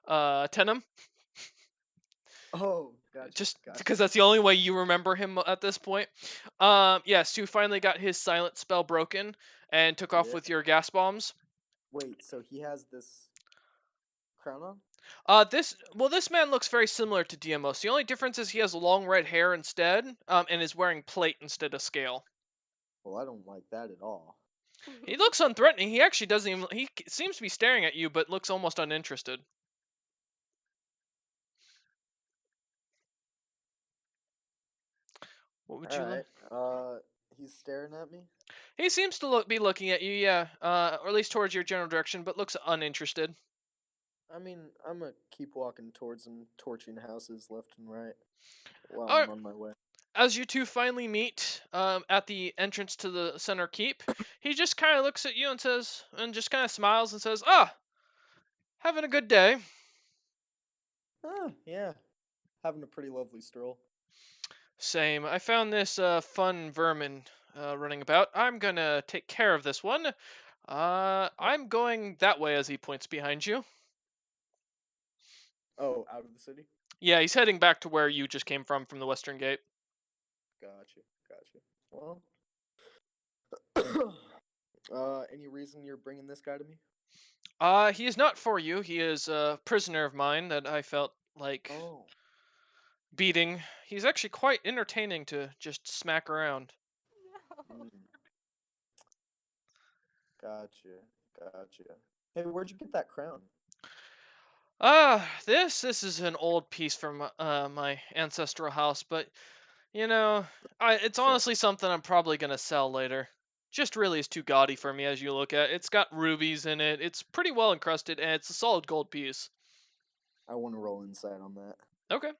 Tenem, Oh, gotcha, just gotcha. because that's the only way you remember him at this point. Yes, who finally got his silent spell broken and took off Yeah. with your gas bombs. Wait, so he has this crown on? This man looks very similar to Diamos. The only difference is he has long red hair instead, and is wearing plate instead of scale. Well, I don't like that at all. He looks unthreatening. He actually doesn't even. He seems to be staring at you, but looks almost uninterested. What would you like? Alright. He's staring at me. He seems to be looking at you, yeah, or at least towards your general direction, but looks uninterested. I mean, I'm gonna keep walking towards him, torching houses left and right while Alright. I'm on my way. As you two finally meet at the entrance to the center keep, he just kind of looks at you and says, and just kind of smiles and says, "Ah, having a good day." Ah, yeah. Having a pretty lovely stroll. Same. I found this fun vermin running about. I'm gonna take care of this one. I'm going that way as he points behind you. Oh, out of the city? Yeah, he's heading back to where you just came from the western gate. Gotcha, gotcha. Well, any reason you're bringing this guy to me? He is not for you. He is a prisoner of mine that I felt like Oh, beating. He's actually quite entertaining to just smack around. No. mm, gotcha. Hey, where'd you get that crown? This is an old piece from my ancestral house, but you know, it's Fair. honestly something I'm probably gonna sell later. Just really is too gaudy for me as you look at it. It's got rubies in it. It's pretty well encrusted, and it's a solid gold piece. I want to roll inside on that. Okay.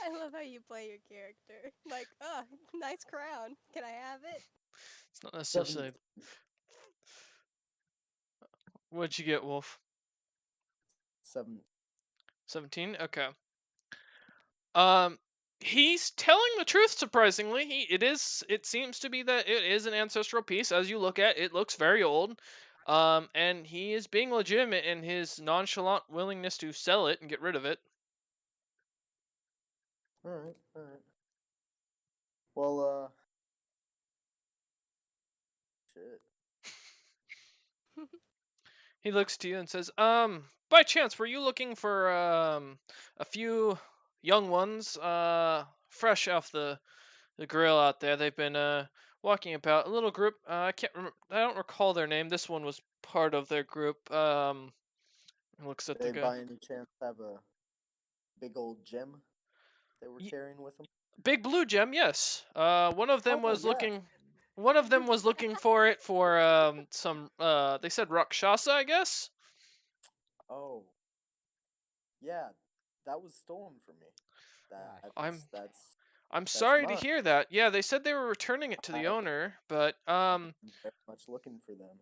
I love how you play your character. Like, oh, nice crown. Can I have it? It's not necessarily. 17. What'd you get, Wolf? 17? Okay. He's telling the truth, surprisingly. It seems to be that it is an ancestral piece. As you look at it, it looks very old. And he is being legitimate in his nonchalant willingness to sell it and get rid of it. Alright. Well, shit. He looks to you and says, by chance, were you looking for, a few young ones, fresh off the grill out there? They've been, walking about. A little group, I don't recall their name. This one was part of their group. He looks at the They guy. by any chance have a big old gem they were Ye- carrying with them? Big Blue Gem, yes. One of them Oh, was yeah. looking. One of them was looking for it for some. They said Rakshasa, I guess. Oh, yeah, that was stolen from me. I'm That's I'm that's sorry to mine. hear that. Yeah, they said they were returning it to the I- owner, but I'm very much looking for them.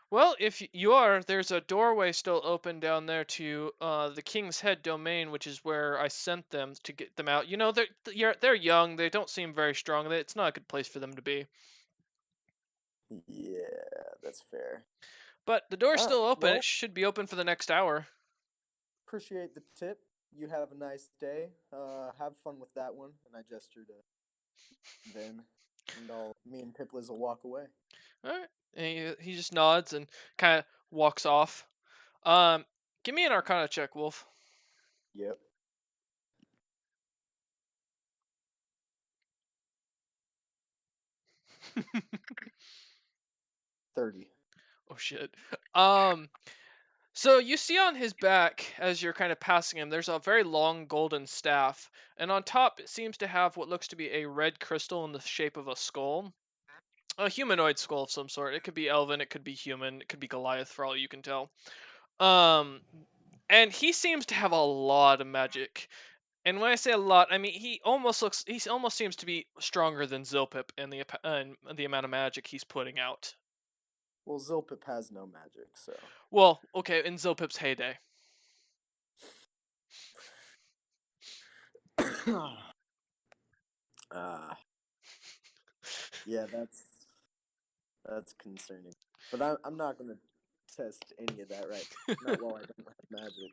well, if you are, there's a doorway still open down there to the King's Head domain, which is where I sent them to get them out. You know, they're young. They don't seem very strong. It's not a good place for them to be. Yeah, that's fair. But the door's Ah, still open. well, It should be open for the next hour. appreciate the tip. You have a nice day. Have fun with that one. And I gesture to Vin, and me and Piplis will walk away. All right. And he just nods and kind of walks off. Give me an Arcana check, Wolf. Yep. Oh 30. shit. So you see on his back as you're kind of passing him, there's a very long golden staff, and on top it seems to have what looks to be a red crystal in the shape of a skull. A humanoid skull of some sort. It could be elven, it could be human, it could be Goliath for all you can tell. And he seems to have a lot of magic. And when I say a lot, I mean he almost seems to be stronger than Zilpip in the amount of magic he's putting out. Well, Zilpip has no magic, so. Well, okay, in Zilpip's heyday. Ah, yeah, that's concerning. But I'm not gonna test any of that right. Not while I don't have magic.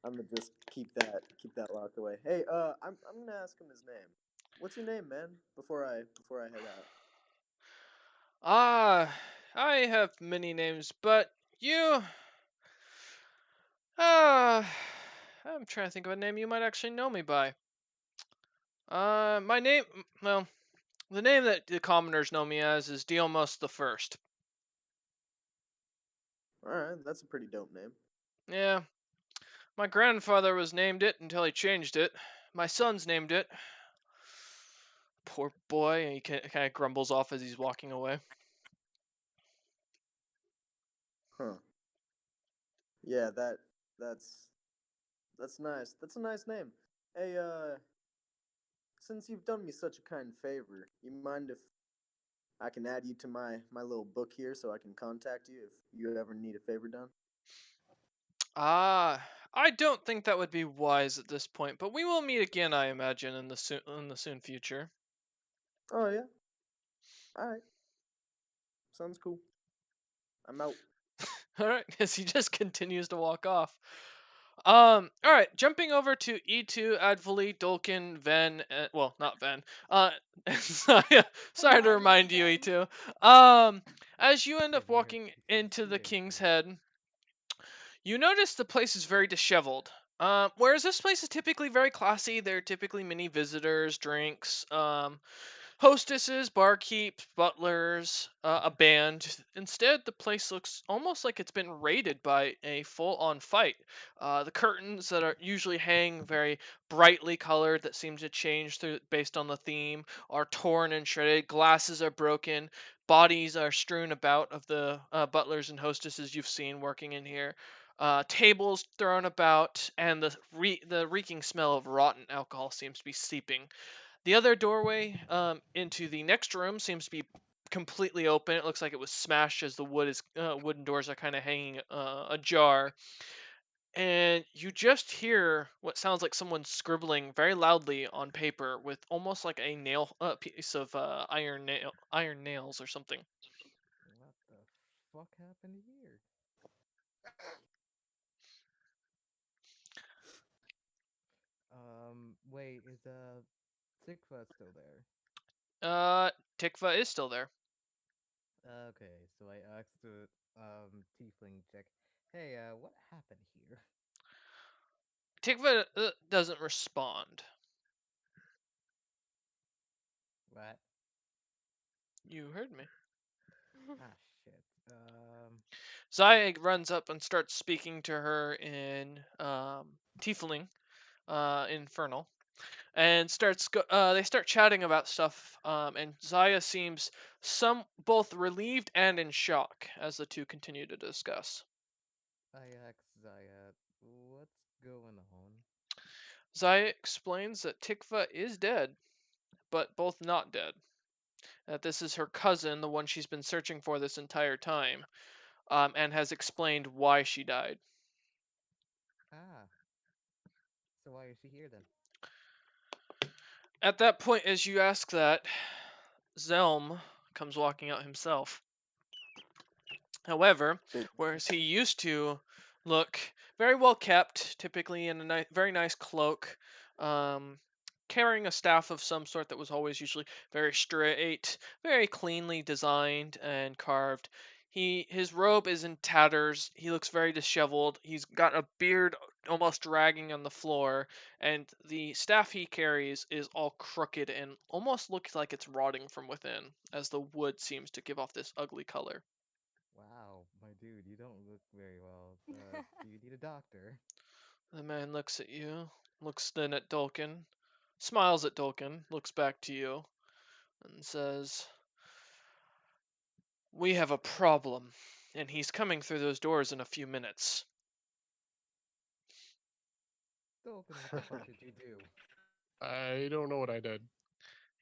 I'm gonna just keep that locked away. Hey, I'm gonna ask him his name. What's your name, man? Before I head out. Ah, I have many names, but you. Ah, I'm trying to think of a name you might actually know me by. My name. Well, the name that the commoners know me as is Diomos the First. All right, that's a pretty dope name. Yeah, my grandfather was named it until he changed it. My son's named it. Poor boy, and he kind of grumbles off as he's walking away. Huh. Yeah, that's that's nice. That's a nice name. Hey, since you've done me such a kind favor, you mind if I can add you to my little book here so I can contact you if you ever need a favor done? Ah, I don't think that would be wise at this point, but we will meet again, I imagine, in the soon future. Oh yeah. All right. Sounds cool. I'm out. All right, as he just continues to walk off. All right, jumping over to E2, Advoli, Dolkin, Ven, well, not Ven. Sorry to Minus remind you, Ven. E2. As you end Yeah, up we heard walking he said into the King's Tuesday. Head, you notice the place is very disheveled. Whereas this place is typically very classy, there are typically many visitors, drinks, hostesses, barkeeps, butlers, a band. Instead, the place looks almost like it's been raided by a full-on fight. The curtains that are usually hang very brightly colored, that seem to change based on the theme, are torn and shredded. Glasses are broken. Bodies are strewn about of the butlers and hostesses you've seen working in here. Tables thrown about, and the reeking smell of rotten alcohol seems to be seeping. The other doorway into the next room seems to be completely open. It looks like it was smashed as the wooden doors are kind of hanging ajar. And you just hear what sounds like someone scribbling very loudly on paper with almost like a piece of iron nails or something. What the fuck happened here? Wait, is Tikva still there? Tikva is still there. Okay, so I asked the tiefling chick, hey, what happened here? Tikva doesn't respond. What? You heard me. Ah, shit. Zayag runs up and starts speaking to her in Tiefling, Infernal, and they start chatting about stuff. And Zaya seems both relieved and in shock as the two continue to discuss. I asked Zaya, what's going on? Zaya explains that Tikva is dead, but both not dead. That this is her cousin, the one she's been searching for this entire time, and has explained why she died. Ah, so why is she here then? At that point, as you ask that, Zelm comes walking out himself. However, Big. whereas he used to look very well kept, typically in a very nice cloak, um, carrying a staff of some sort that was always usually very straight, very cleanly designed and carved. His robe is in tatters. He looks very disheveled. He's got a beard almost dragging on the floor, and the staff he carries is all crooked and almost looks like it's rotting from within, as the wood seems to give off this ugly color. Wow, my dude, you don't look very well. Do you need a doctor? The man looks at you, looks then at Dolkin, smiles at Dolkin, looks back to you, and says, "We have a problem, and he's coming through those doors in a few minutes." Dolphin, what the fuck did you do? I don't know what I did.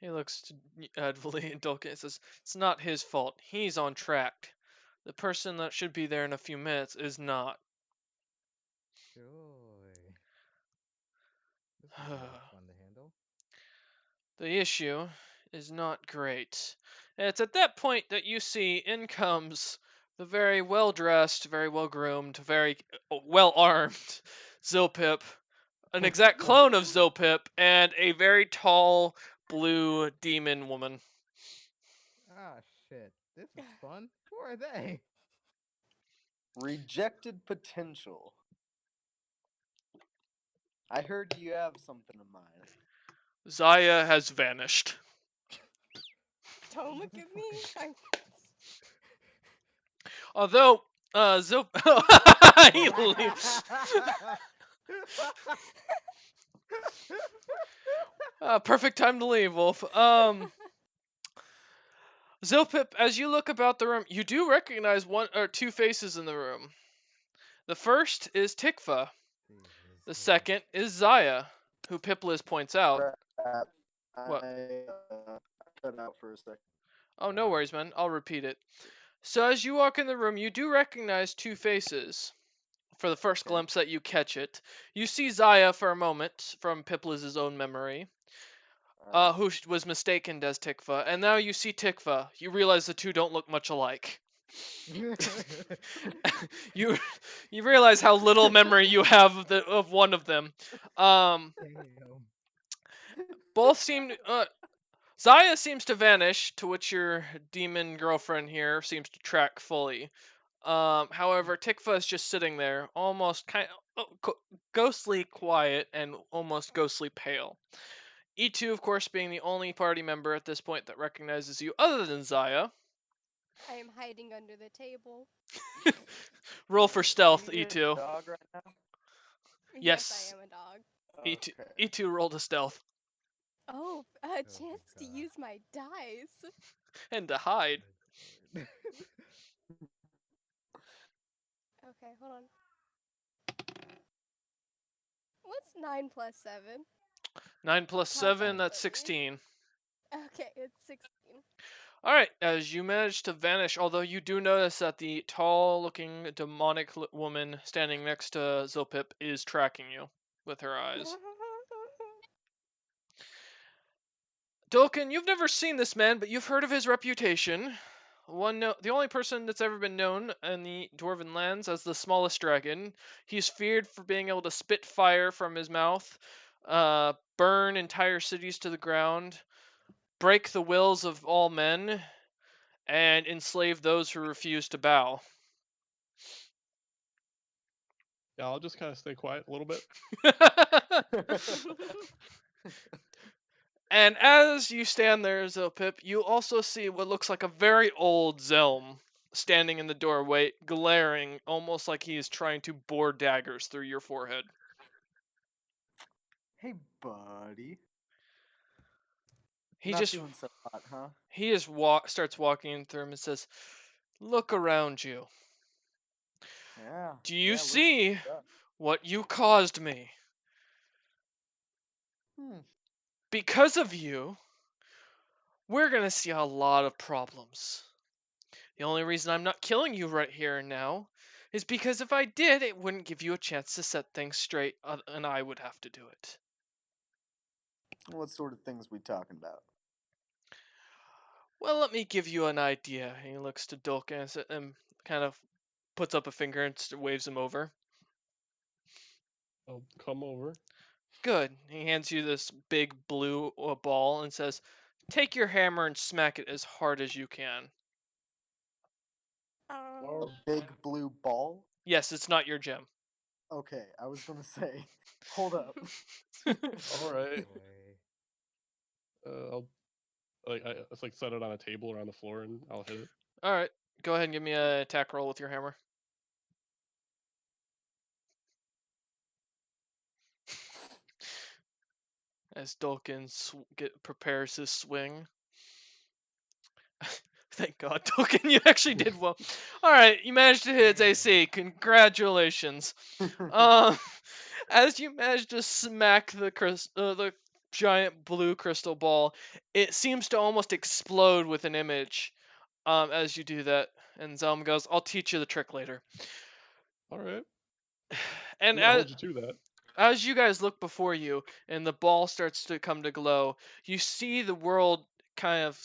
He looks to Advoli and Dolkin and says, "It's not his fault. He's on track. The person that should be there in a few minutes is not. Joy. This is not fun to handle. The issue is not great. And it's at that point that you see in comes the very well dressed, very well groomed, very well armed Zilpip, an exact clone of Zilpip, and a very tall blue demon woman. Ah, shit. This is fun. Who are they? Rejected potential. I heard you have something in mind. Zaya has vanished. Don't look at me. I'm... Although, Zilp. He leaves. Perfect time to leave, Wolf. Zilpip, as you look about the room, you do recognize one or two faces in the room. The first is Tikva. Jesus The Christ. second is Zaya, who Piplis points out. Crap. What? I cut out for a second. Oh, no worries, man. I'll repeat it. So as you walk in the room, you do recognize two faces. For the first Okay. glimpse that you catch it, you see Zaya for a moment from Piplis' own memory, Alright. who was mistaken as Tikva, and now you see Tikva. You realize the two don't look much alike. you realize how little memory you have of one of them. Damn. Both seem Zaya seems to vanish, to which your demon girlfriend here seems to track fully. However, Tikva is just sitting there, almost ghostly quiet and almost ghostly pale. E2, of course, being the only party member at this point that recognizes you other than Zaya. I am hiding under the table. Roll for stealth, Are you a E2. dog right now? Yes. I am a dog. E2, Okay. E2 rolled a stealth. Oh, a my chance to God. use my dice. And to hide. Okay, hold on. What's 9 plus 7? 9 plus How's 7, that that's for me? 16. Okay, it's 16. Alright, as you manage to vanish, although you do notice that the tall-looking demonic woman standing next to Zilpip is tracking you with her eyes. Dolkin, you've never seen this man, but you've heard of his reputation. The only person that's ever been known in the Dwarven lands as the smallest dragon. He's feared for being able to spit fire from his mouth, burn entire cities to the ground, break the wills of all men, and enslave those who refuse to bow. Yeah, I'll just kind of stay quiet a little bit. And as you stand there, Zilpip, you also see what looks like a very old Zelm standing in the doorway, glaring, almost like he is trying to bore daggers through your forehead. Hey, buddy. He Not just doing so hot, huh? he just starts walking through him and says, "Look around you. Yeah. Do you yeah, looks see like that. what you caused me? Hmm. Because of you, we're gonna see a lot of problems. The only reason I'm not killing you right here and now is because if I did, it wouldn't give you a chance to set things straight, and I would have to do it. What sort of things we talking about? Well, let me give you an idea." He looks to Dulcan and kind of puts up a finger and waves him over. I'll come over. Good. He hands you this big blue ball and says, "Take your hammer and smack it as hard as you can." A big blue ball? Yes, it's not your gem. Okay, I was gonna say, hold up. All right. Boy. I'll it's like set it on a table or on the floor, and I'll hit it. All right, go ahead and give me an attack roll with your hammer. As Dulcan prepares his swing. Thank God, Dulcan, you actually did well. All right, you managed to hit its AC. Congratulations. As you manage to smack the giant blue crystal ball, it seems to almost explode with an image. As you do that, And Zelm goes, I'll teach you the trick later. All right. And I'm gonna hold you to that. as you guys look before you and the ball starts to come to glow, you see the world kind of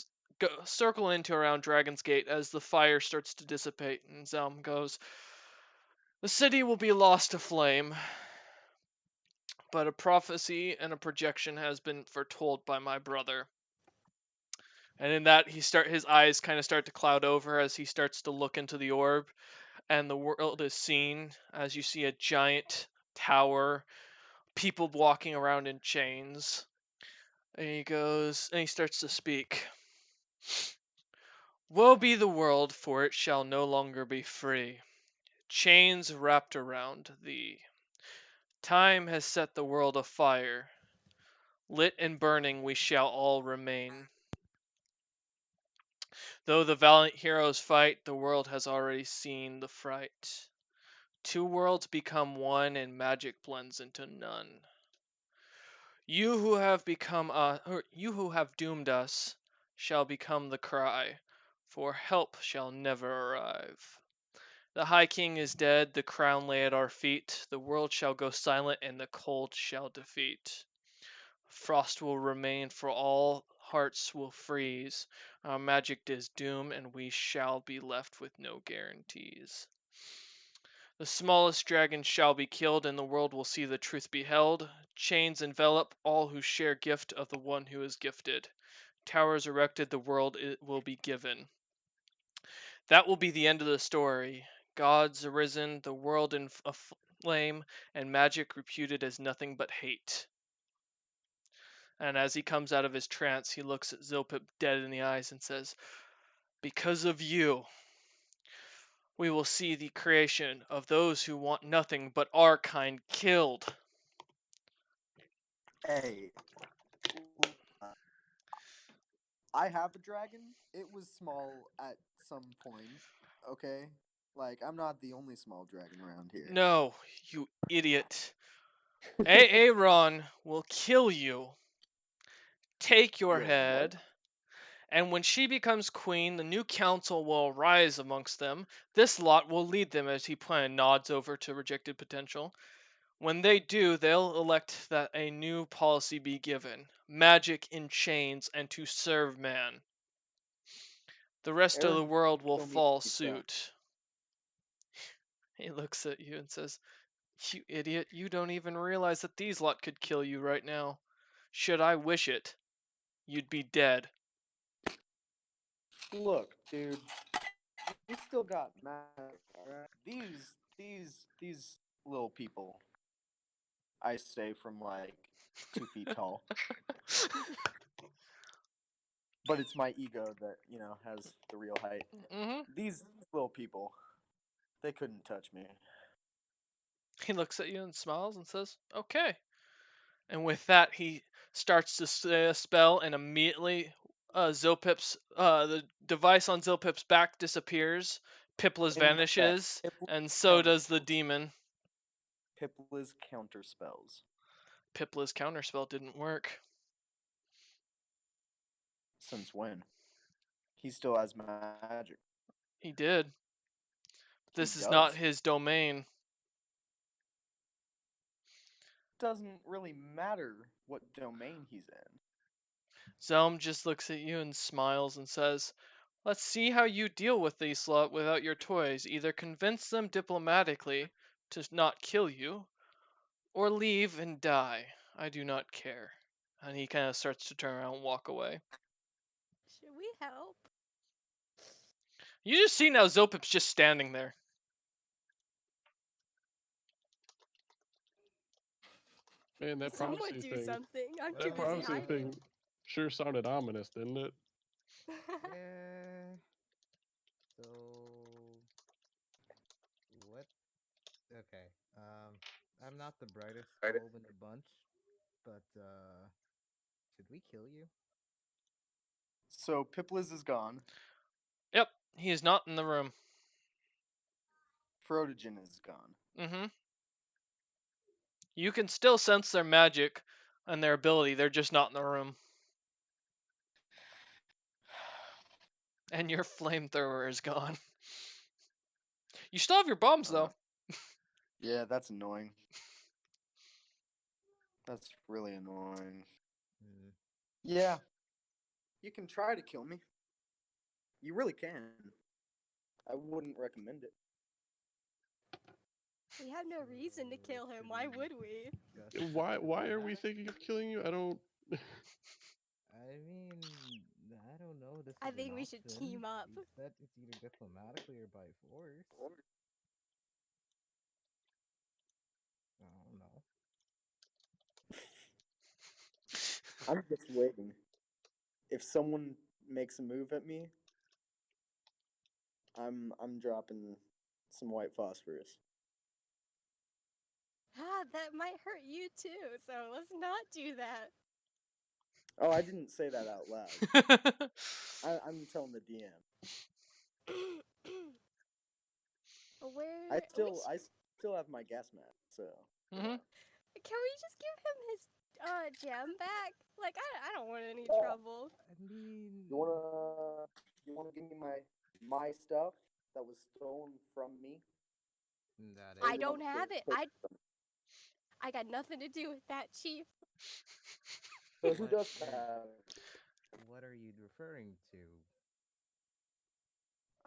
circle into around Dragon's Gate as the fire starts to dissipate. And Zelm goes, the city will be lost to flame, but a prophecy and a projection has been foretold by my brother. And in that, his eyes kind of start to cloud over as he starts to look into the orb, and the world is seen as you see a giant tower, people walking around in chains. And he starts to speak. Woe be the world, for it shall no longer be free. Chains wrapped around thee. Time has set the world afire. Lit and burning we shall all remain. Though the valiant heroes fight, the world has already seen the fright. Two worlds become one, and magic blends into none. You who have you who have doomed us, shall become the cry, for help shall never arrive. The High King is dead, the crown lay at our feet. The world shall go silent, and the cold shall defeat. Frost will remain, for all hearts will freeze. Our magic is doom, and we shall be left with no guarantees. The smallest dragon shall be killed, and the world will see the truth beheld. Chains envelop all who share gift of the one who is gifted. Towers erected, the world will be given. That will be the end of the story. Gods arisen, the world in a flame, and magic reputed as nothing but hate. And as he comes out of his trance, he looks at Zilpip dead in the eyes and says, because of you, we will see the creation of those who want nothing but our kind killed. Hey, I have a dragon. It was small at some point. Okay, like I'm not the only small dragon around here. No, you idiot. Aaron will kill you. Take your Yo, what? head. And when she becomes queen, the new council will arise amongst them. This lot will lead them, as he nods over to rejected potential. When they do, they'll elect that a new policy be given. Magic in chains and to serve man. The rest of Aaron the world will kill me fall ASAP. suit. He looks at you and says, you idiot, you don't even realize that these lot could kill you right now. Should I wish it, you'd be dead. Look, dude, we still got magic, alright? These little people, I say from like 2 feet tall. But it's my ego that, has the real height. Mm-hmm. These little people, they couldn't touch me. He looks at you and smiles and says, okay. And with that, he starts to say a spell, and immediately the device on Zilpip's back disappears. Pipla's In fact, vanishes, Pipla's and so does the counterspells- demon. Pipla's counter spells. Pipla's counterspell didn't work. Since when? He still has magic. He did. This He is not does. his domain. Doesn't really matter what domain he's in. Zelm just looks at you and smiles and says, let's see how you deal with these lot without your toys. Either convince them diplomatically to not kill you, or leave and die. I do not care. And he kind of starts to turn around and walk away. Should we help? You just see now Zilpip's just standing there. Man, that Someone prophecy do thing. something. I'm too That busy prophecy hiding. thing sure sounded ominous, didn't it? Yeah. So what? Okay. I'm not the brightest bulb in the bunch, but should we kill you? So Pipla's is gone. Yep, he is not in the room. Frodogen is gone. Mm-hmm. You can still sense their magic and their ability. They're just not in the room. And your flamethrower is gone. You still have your bombs though. Yeah, that's annoying. That's really annoying. Mm. Yeah, you can try to kill me. You really can. I wouldn't recommend it. We have no reason to kill him. Why would we? Discuss Why are we that? thinking of killing you? I don't. I mean, I don't know. This I is think an we should option. team up. You said it's either diplomatically or by force. I don't know. I'm just waiting. If someone makes a move at me, I'm dropping some white phosphorus. Ah, that might hurt you too, so let's not do that. Oh, I didn't say that out loud. I'm telling the DM. Where? I still which, I still have my gas mask, so Mhm. Can we just give him his gem back? Like I don't want any Yeah. trouble. I mean, you wanna give me my stuff that was stolen from me? that Or I you is. don't want me have to it. take I it from me? I got nothing to do with that, Chief. So who What, does what, have? what are you referring to?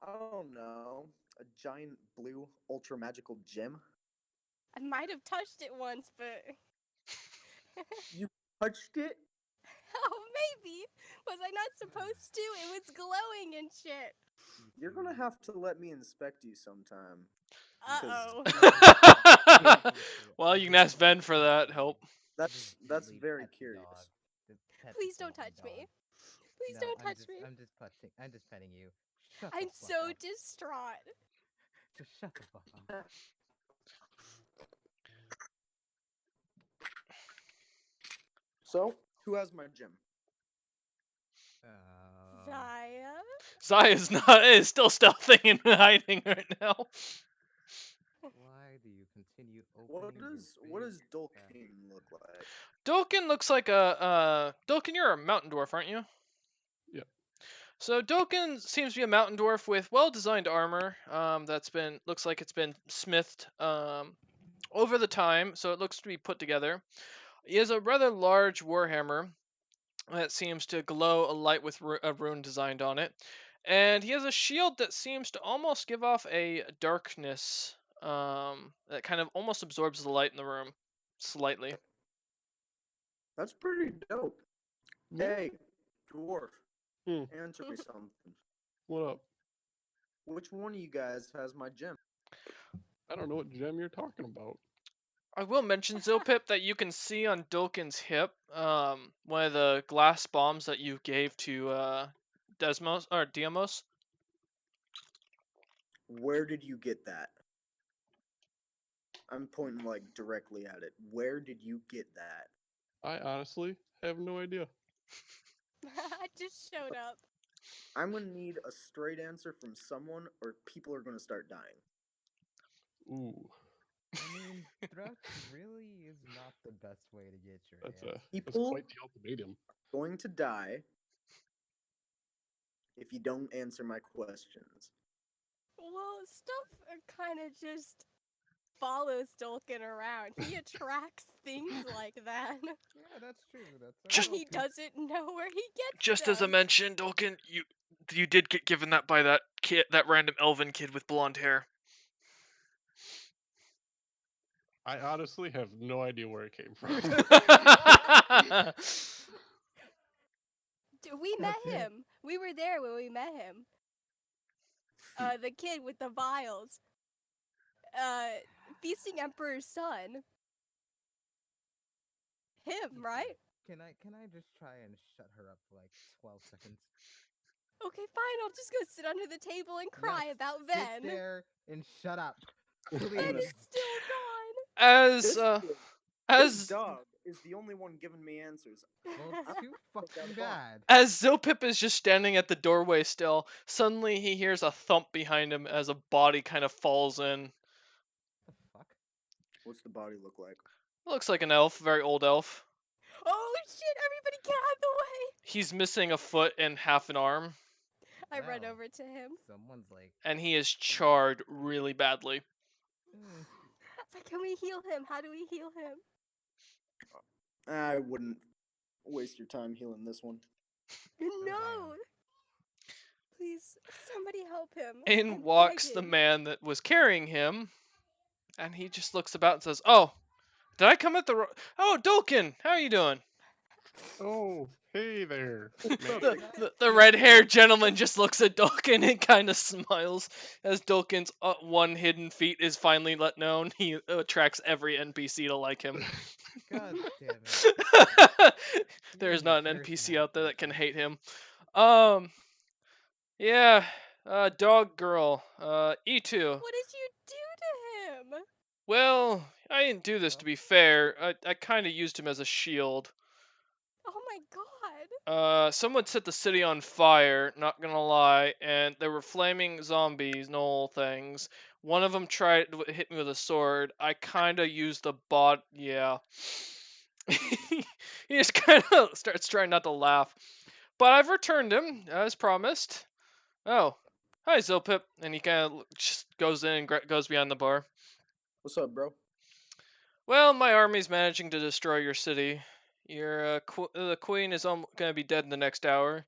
I don't know. A giant blue ultra magical gem. I might have touched it once, but You touched it? oh maybe. Was I not supposed to? It was glowing and shit. You're gonna have to let me inspect you sometime. Uh-oh. Well, you can ask Ben for that help. That's Gently very pet the curious. dog. Pet the Please don't flying touch me. dog. Please No, don't I'm touch just, me. I'm just petting. I'm just petting you. Shut I'm the fuck so up. distraught. Just shut the fuck up. So, who has my gem? Zaya? Zaya's is still stealthing and hiding right now. Why do you continue What opening does your what big does Dolkane look like? Dolkin looks like a Dolkin, you're a mountain dwarf, aren't you? Yep. So Dolkin seems to be a mountain dwarf with well-designed armor. That's been looks like it's been smithed over the time, so it looks to be put together. He has a rather large warhammer that seems to glow a light with a rune designed on it, and he has a shield that seems to almost give off a darkness that kind of almost absorbs the light in the room slightly. That's pretty dope. Yeah. Hey, dwarf, Hmm. answer me something. What up? Which one of you guys has my gem? I don't know what gem you're talking about. I will mention, Zilpip, that you can see on Dolkin's hip one of the glass bombs that you gave to Desmos or Diamos. Where did you get that? I'm pointing like directly at it. Where did you get that? I honestly have no idea. I just showed up. I'm gonna need a straight answer from someone, or people are gonna start dying. Ooh, I mean, threats really is not the best way to get your that's answer. People quite the ultimatum. are going to die if you don't answer my questions. Well, stuff kind of just follows Dolkin around. He attracts things like that. Yeah, that's true. That's Just- And he doesn't know where he gets Just them. as a mention, Dolkin, you did get given that by that kid, that random elven kid with blonde hair. I honestly have no idea where it came from. We met Gotcha. him. We were there when we met him. The kid with the vials. Feasting Emperor's son. Him, right? Can I just try and shut her up for like 12 seconds? Okay, fine. I'll just go sit under the table and cry Yes, about Sit Ben. there and shut up. Ben Please. is still gone. As This dog is the only one giving me answers. Well, too fucking bad. As Zilpip is just standing at the doorway still, suddenly he hears a thump behind him as a body kind of falls in. The fuck? What's the body look like? Looks like an elf, very old elf. Oh shit! Everybody get out of the way! He's missing a foot and half an arm. I run Wow. over to him. Someone's like, and he is charred really badly. "Hmm, Can we heal him? How do we heal him? I wouldn't waste your time healing this one. No! Please, somebody help him. In I'm walks the begging. man that was carrying him, and he just looks about and says, "Oh, did I come at the Oh, Dolkin, how are you doing?" Oh, hey there. The red-haired gentleman just looks at Dolkin and kind of smiles as Dolkin's one hidden feat is finally let known. He attracts every NPC to like him. God damn it. There is You're not the an first NPC mad out there that can person." hate him. Yeah, dog girl, E2. What did you do to him? Well, I didn't do this to be fair. I kind of used him as a shield. Oh my god. Someone set the city on fire, not gonna lie, and there were flaming zombies, no things. One of them tried to hit me with a sword. I kinda used the bot, yeah. He just kinda starts trying not to laugh. But I've returned him, as promised. Oh, hi Zilpip. And he kinda just goes in and goes behind the bar. What's up, bro? Well, my army's managing to destroy your city. Your the queen is gonna be dead in the next hour,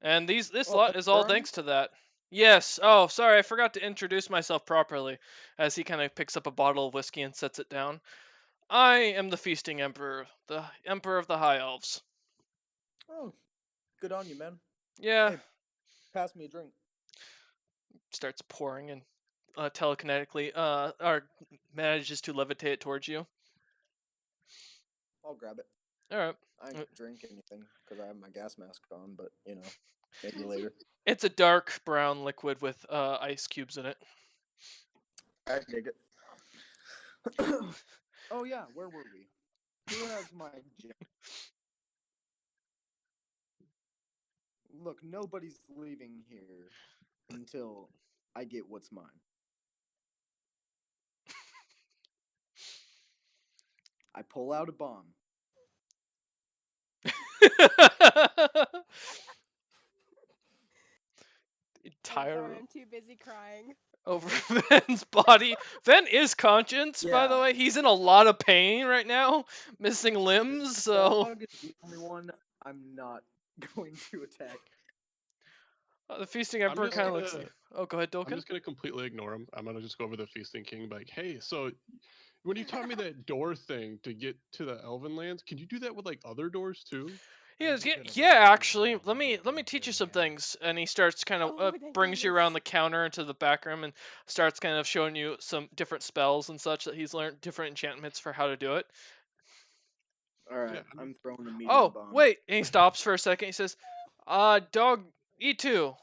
and this Oh, lot that's is your all army? thanks to that. Yes. Oh, sorry, I forgot to introduce myself properly. As he kind of picks up a bottle of whiskey and sets it down. I am the feasting emperor, the emperor of the high elves. Oh, good on you, man. Yeah. Hey, pass me a drink. Starts pouring and telekinetically or manages to levitate it towards you. I'll grab it. All right. I ain't gonna drink anything because I have my gas mask on, but you know, maybe later. It's a dark brown liquid with ice cubes in it. I dig it. Oh yeah, where were we? Who has my gem? Look, nobody's leaving here until I get what's mine. I pull out a bomb. I'm Entire sorry, I'm too busy crying. over Ven's body. Ven is conscious, by the Yeah. way. He's in a lot of pain right now, missing limbs. So Dog is the only one I'm not going to attack. the feasting I'm emperor just kind of looks. gonna, Oh, go ahead, I'm Dolkin. just gonna completely ignore him. I'm gonna just go over to the feasting king, and be like, hey, so when you taught me that door thing to get to the Elven lands, can you do that with like other doors too? He I'm goes, just yeah, gonna yeah. wait till Actually, that let he me gets teach you into some hand. things. And he starts kind of Oh, thank brings you around goodness. the counter into the back room and starts kind of showing you some different spells and such that he's learned, different enchantments for how to do it. All right, Yeah, I'm throwing a medium Oh, bomb. wait. And he stops for a second. He says, dog E2,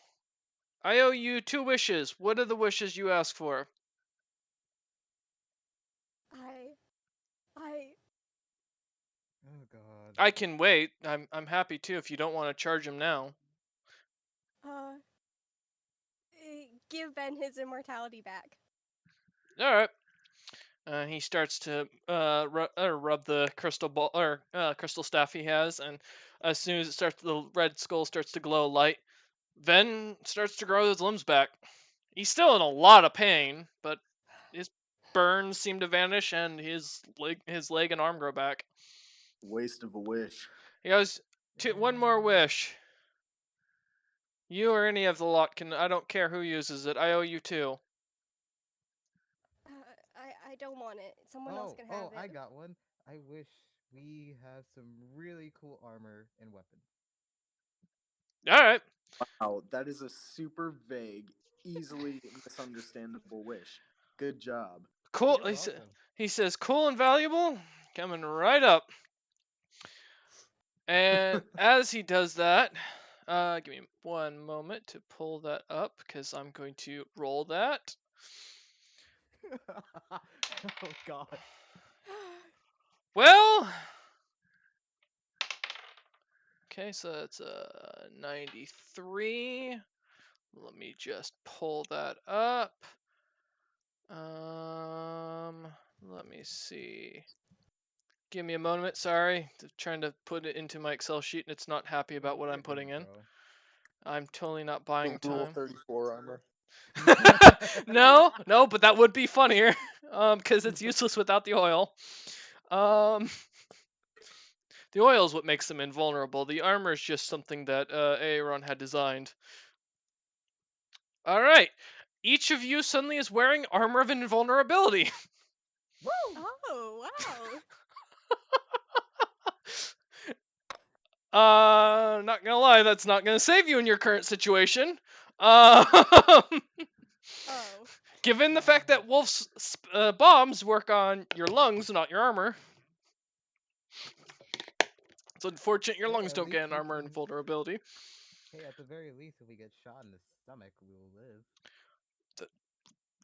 I owe you 2 wishes. What are the wishes you ask for? I Oh god. I can wait. I'm happy to if you don't want to charge him now. uh give Ben his immortality back. All right. He starts to rub the crystal ball or crystal staff he has, and as soon as it starts, the red skull starts to glow light. Ven starts to grow his limbs back. He's still in a lot of pain, but his burns seem to vanish, and his leg and arm grow back. Waste of a wish. He goes, one more wish. You or any of the lot can. I don't care who uses it. I owe you 2. I don't want it. Someone else can have it. I got one. I wish we have some really cool armor and weapons. All right. Wow, that is a super vague, easily misunderstandable wish. Good job. Cool. You're welcome. He says, cool and valuable. Coming right up. And as he does that, give me one moment to pull that up because I'm going to roll that. Oh god. Well, okay, so that's 93. Let me just pull that up. Let me see. Give me a moment. Sorry, trying to put it into my Excel sheet and it's not happy about what I'm You're putting good, in. bro. I'm totally not buying The Rule time. 34 armor. No, but that would be funnier. Because it's useless without the oil. The oil is what makes them invulnerable. The armor is just something that Aaron had designed. All right. Each of you suddenly is wearing armor of invulnerability. Woo! Oh wow. Not gonna lie, that's not gonna save you in your current situation. Oh. Given the fact that Wolf's bombs work on your lungs, not your armor. It's unfortunate your Hey, lungs at don't get least an we armor can- invulnerability. Hey, at the very least, if we get shot in the stomach, we will live.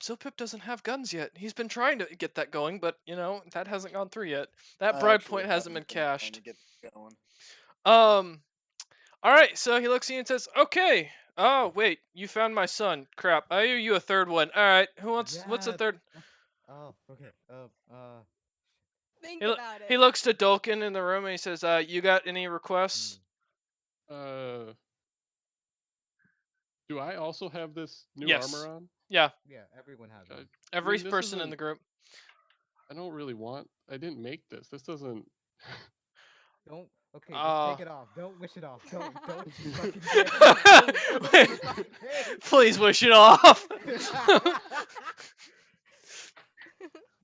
Zopip doesn't have guns yet. He's been trying to get that going, but that hasn't gone through yet. That I bribe actually point hasn't been haven't trying cashed. to get going. All right. So he looks at you and says, "Okay. Oh wait, you found my son. Crap. I owe you a third one. All right. What's the Yes. third?" Oh, okay. Think He, about it. he looks to Dolkin in the room and he says, "You got any requests?" Do I also have this new Yes. armor on? Yeah. Yeah, everyone has Uh, one. Every this person in isn't- the group. I don't really want. I didn't make this. This doesn't. Don't. Okay, Uh, just take it off. Don't wish it off. Don't you fucking dare. Don't you fucking dare. Please wish it off.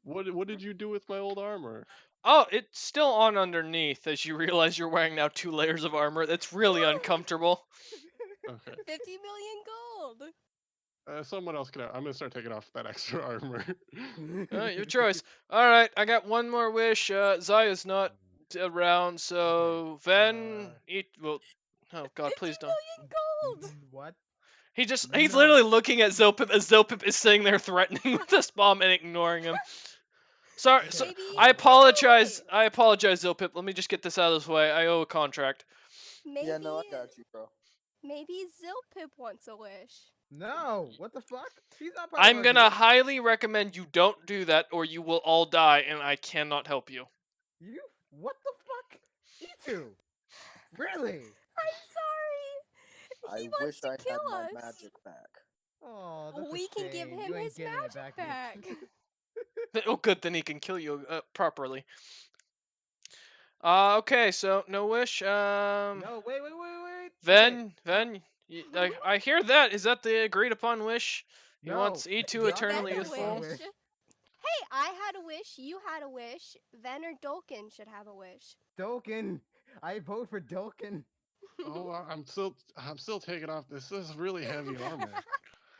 What did you do with my old armor? Oh, it's still on underneath as you realize you're wearing now 2 layers of armor. That's really uncomfortable. Okay. 50 million gold. Someone else can. I'm gonna start taking off that extra armor. Your choice. All right, I got one more wish. Zaya's not around, so Ven eat. Well, oh God, 50 please don't. million gold. What? He's No. literally looking at Zopip as Zopip is sitting there threatening with this bomb and ignoring him. Sorry, Okay, so, Maybe I no, apologize. wait. I apologize, Zopip. Let me just get this out of this way. I owe a contract. Maybe, Yeah, no, I got you, bro. maybe Zilpip wants a wish. No. What the fuck? He's not part of I'm our gonna group. highly recommend you don't do that, or you will all die, and I cannot help you. You? What the fuck? E2. Really? I'm sorry. He I wants wish to I kill had my us. magic back. Oh, that's We a can give shame. him You ain't his getting it magic back. back. Oh, good. Then he can kill you properly. Okay. So no wish. No, wait. Ven, I hear that. Is that the agreed upon wish? He No, wants that's E2 the eternally Ven a opposite of youthful. wish. wish. Hey, I had a wish. You had a wish. Ven or Dolkin should have a wish. Dolkin. I vote for Dolkin. Oh, I'm still taking off. This is really heavy armor.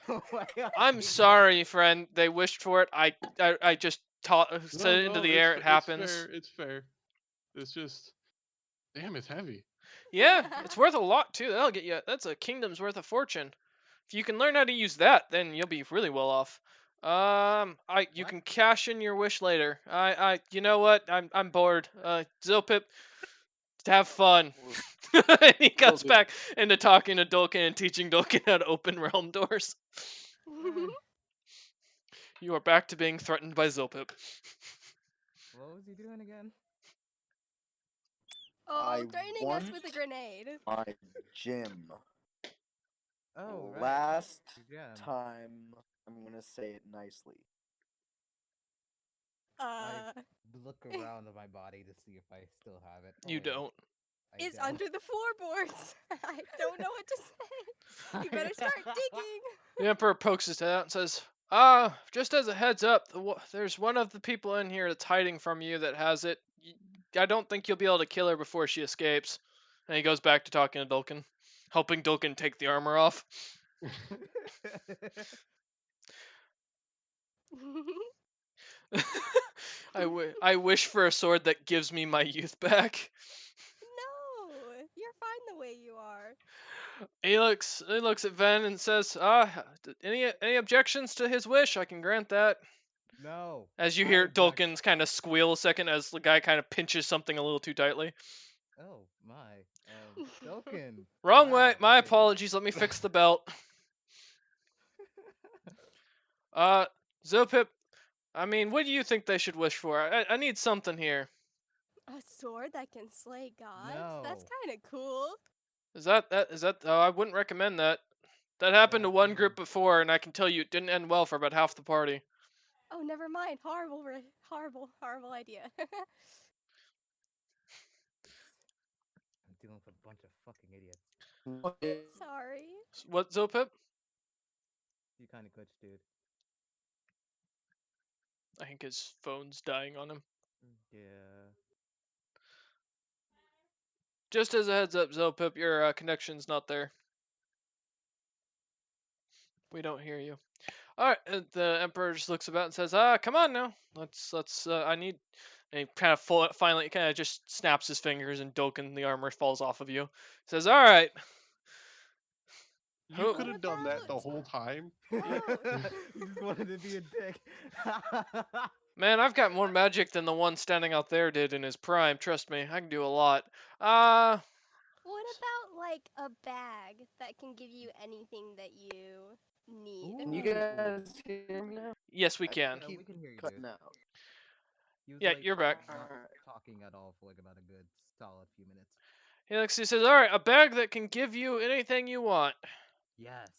Oh my God, I'm he's sorry, friend. They wished for it. I just said it into the air. It happens. It's fair. It's just, damn, it's heavy. Yeah, it's worth a lot too. That'll get you. That's a kingdom's worth of fortune. If you can learn how to use that, then you'll be really well off. You What? can cash in your wish later. You know what? I'm bored. Zilpip, have fun. And he comes do. back into talking to Dolkin and teaching Dolkin how to open realm doors. You are back to being threatened by Zilpip. What was he doing again? Oh, I threatening us won with a grenade. my gym. Oh, right. Last Yeah. time, I'm gonna say it nicely. Look around at my body to see if I still have it. You Oh, don't. I It's don't. under the floorboards. I don't know what to say. You better start digging. The Emperor pokes his head out and says, just as a heads up, there's one of the people in here that's hiding from you that has it. I don't think you'll be able to kill her before she escapes. And he goes back to talking to Dolkin, helping Dolkin take the armor off. I wish for a sword that gives me my youth back. No, you're fine the way you are. He looks at Ven and says, any objections to his wish? I can grant that. No. As you I hear object. Dolkin's kind of squeal a second as the guy kind of pinches something a little too tightly. Oh my. Dolkin. Wrong way. Wow, My okay. apologies. Let me fix the belt. Zopip, I mean, what do you think they should wish for? I need something here. A sword that can slay gods? That's No. kind of cool. Is that Oh, I wouldn't recommend that. That happened to one group before, and I can tell you it didn't end well for about half the party. Oh, never mind. Horrible, horrible idea. I'm dealing with a bunch of fucking idiots. Sorry. What, Zopip? You kind of glitched, dude. I think his phone's dying on him. Yeah. Just as a heads up, Zopip, your connection's not there. We don't hear you. All right, the Emperor just looks about and says, come on now. I need." And he kind of finally kind of just snaps his fingers, and Dolkin, the armor, falls off of you. Says, "All right." You Who- could have done that the about- whole time. Oh. You just wanted to be a dick. Man, I've got more magic than the one standing out there did in his prime. Trust me, I can do a lot. Uh, What about like a bag that can give you anything that you need? Can you Ooh. guys hear me now? yes, we I can. Yeah, keep we can hear you, cutting dude. out. He was, Yeah, like, you're back. not Alright. talking at all for like about a good solid few minutes. He says, "All right, a bag that can give you anything you want." Yes.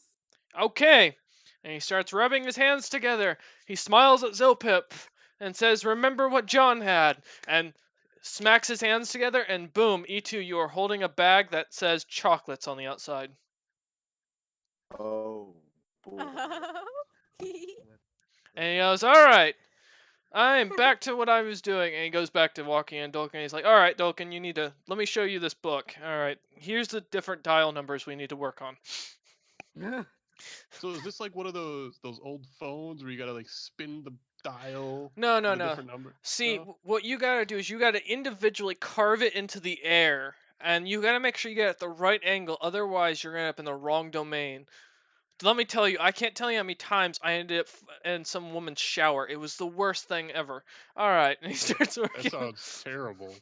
Okay. And he starts rubbing his hands together. He smiles at Zopip and says, "Remember what John had." And smacks his hands together, and boom, E2, you are holding a bag that says chocolates on the outside. Oh boy. What And he the goes, fuck? "All right, I'm back to what I was doing." And he goes back to walking in Dolkin. He's like, "All right, Dolkin, let me show you this book. All right, here's the different dial numbers we need to work on." So is this like one of those old phones where you gotta like spin the dial? No, with no, a no. different number? See, No? what you gotta do is you gotta individually carve it into the air, and you gotta make sure you get it at the right angle. Otherwise, you're gonna end up in the wrong domain. Let me tell you, I can't tell you how many times I ended up in some woman's shower. It was the worst thing ever. All right, and he starts That working. sounds terrible.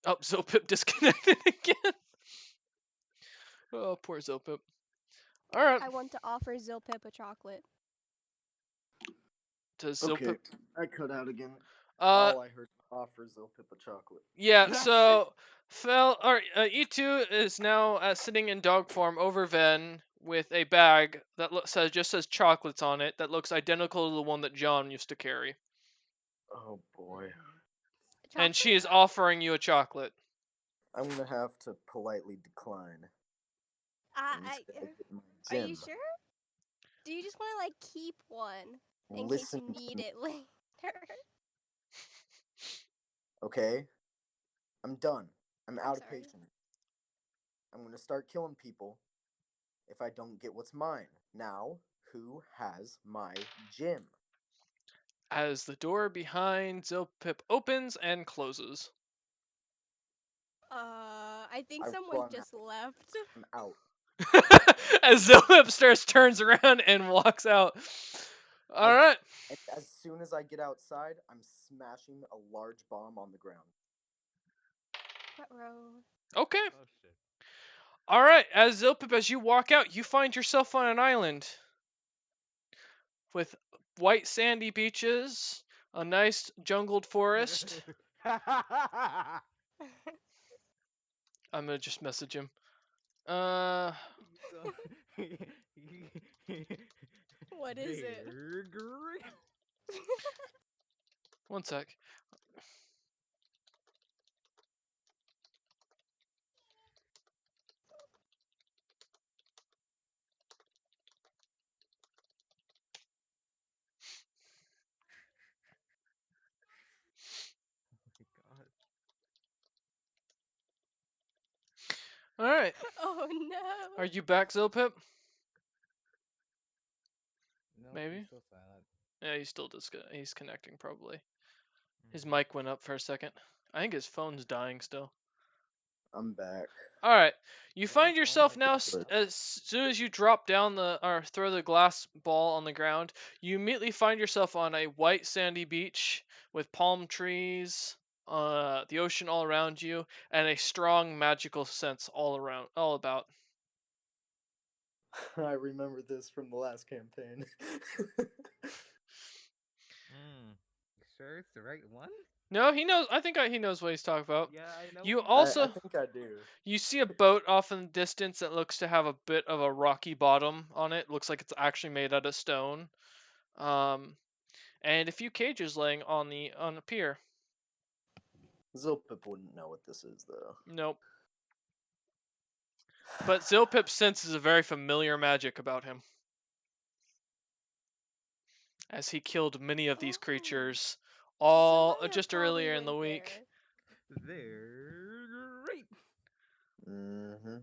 Oh, Zopip disconnected again. Oh, poor Zopip. All right, I want to offer Zilpip a chocolate. does Okay, Zopip? I cut out again. Uh, All I heard offers Zilpip a chocolate. yeah. So, E2 is now sitting in dog form over Ven with a bag that just says chocolates on it that looks identical to the one that John used to carry, Oh boy. and she Chocolate? is offering you a chocolate. I'm gonna have to politely decline. Instead, I get my Are you gem. sure? Do you just want to like keep one in Listen case you to need me, it later? okay? I'm done. I'm out of sorry. patience. I'm gonna start killing people if I don't get what's mine. Now, who has my gem? As the door behind Zopip opens and closes. I think I someone run just out. left. I'm out. As Zopip turns around and walks out. All right. And as soon as I get outside, I'm smashing a large bomb on the ground. What row? Okay. Oh shit. All right. As Zopip, as you walk out, you find yourself on an island with white sandy beaches, a nice jungled forest. I'm gonna just message him. What is it? One sec. All right. Oh no. Are you back, Zopip? No, Maybe. he's still silent. Yeah, he's connecting probably. His Mhm. mic went up for a second. I think his phone's dying still. I'm back. All right. You Is find his phone, yourself like, now Good. as soon as you drop down or throw the glass ball on the ground, you immediately find yourself on a white sandy beach with palm trees, the ocean all around you, and a strong magical sense all about. I remember this from the last campaign. You sure it's the right one? No, he knows. I think he knows what he's talking about. Yeah, I know. You what I also think I do. you see a boat off in the distance that looks to have a bit of a rocky bottom on it. Looks like it's actually made out of stone. And a few cages laying on the pier. Zilpip wouldn't know what this is, though. Nope. But Zilpip senses a very familiar magic about him, as he killed many of these Oh, creatures all Zaya just probably earlier in the went week. there. They're great. Mm-hmm.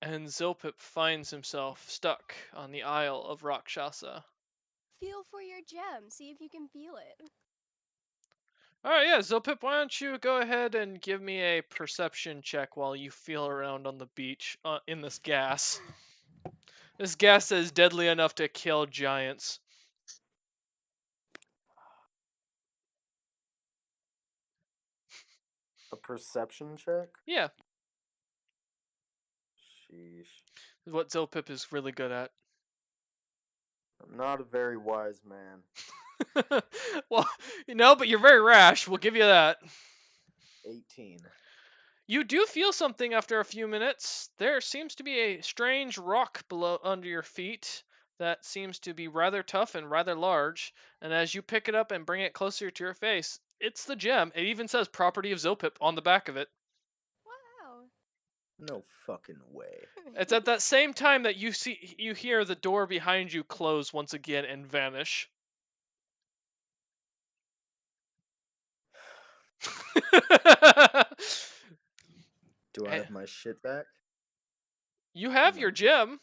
And Zilpip finds himself stuck on the Isle of Rakshasa. Feel for your gem. See if you can feel it. Alright, yeah, Zilpip, why don't you go ahead and give me a perception check while you feel around on the beach in this gas. This gas is deadly enough to kill giants. A perception check? Yeah, Sheesh. is what Zilpip is really good at. I'm not a very wise man. Well, but you're very rash. We'll give you that. 18. You do feel something after a few minutes. There seems to be a strange rock below under your feet that seems to be rather tough and rather large. And as you pick it up and bring it closer to your face, it's the gem. It even says "Property of Zilpip" on the back of it. Wow. No fucking way. It's at that same time that you hear the door behind you close once again and vanish. Do I have my shit back? You have No. your gem.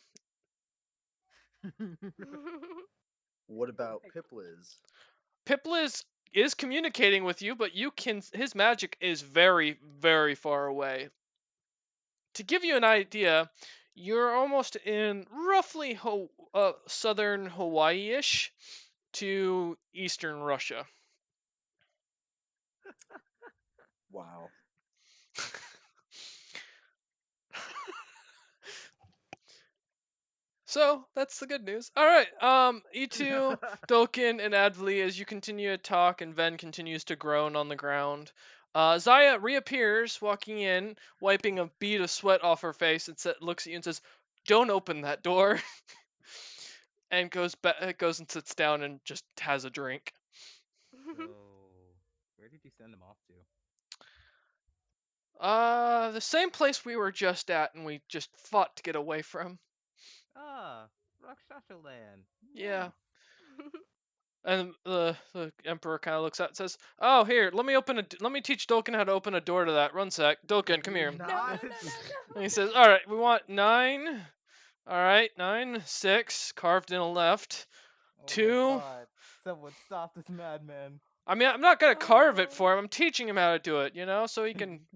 What about Pipliz? Pipla is communicating with you, but his magic is very, very far away. To give you an idea, you're almost in roughly southern Hawaii-ish to eastern Russia. Wow. So that's the good news. All right, you two, Dolkin and Advli, as you continue to talk, and Ven continues to groan on the ground. Zaya reappears, walking in, wiping a bead of sweat off her face, and looks at you and says, "Don't open that door," and goes and sits down and just has a drink. So, where did you send them off to? The same place we were just at, and we just fought to get away from. Ah, Rakshasa Land. Yeah. Nice. And the emperor kind of looks out and says, "Oh, here, let me teach Dolkin how to open a door to that. Run sec, Dolkin, come here." No, no, no, no, no. And he says, "All right, we want 9. All right, 9, 6, carved in a left. Oh my 2. God. Someone stop this madman. I mean, I'm not gonna carve it Oh. for him. I'm teaching him how to do it, so he can."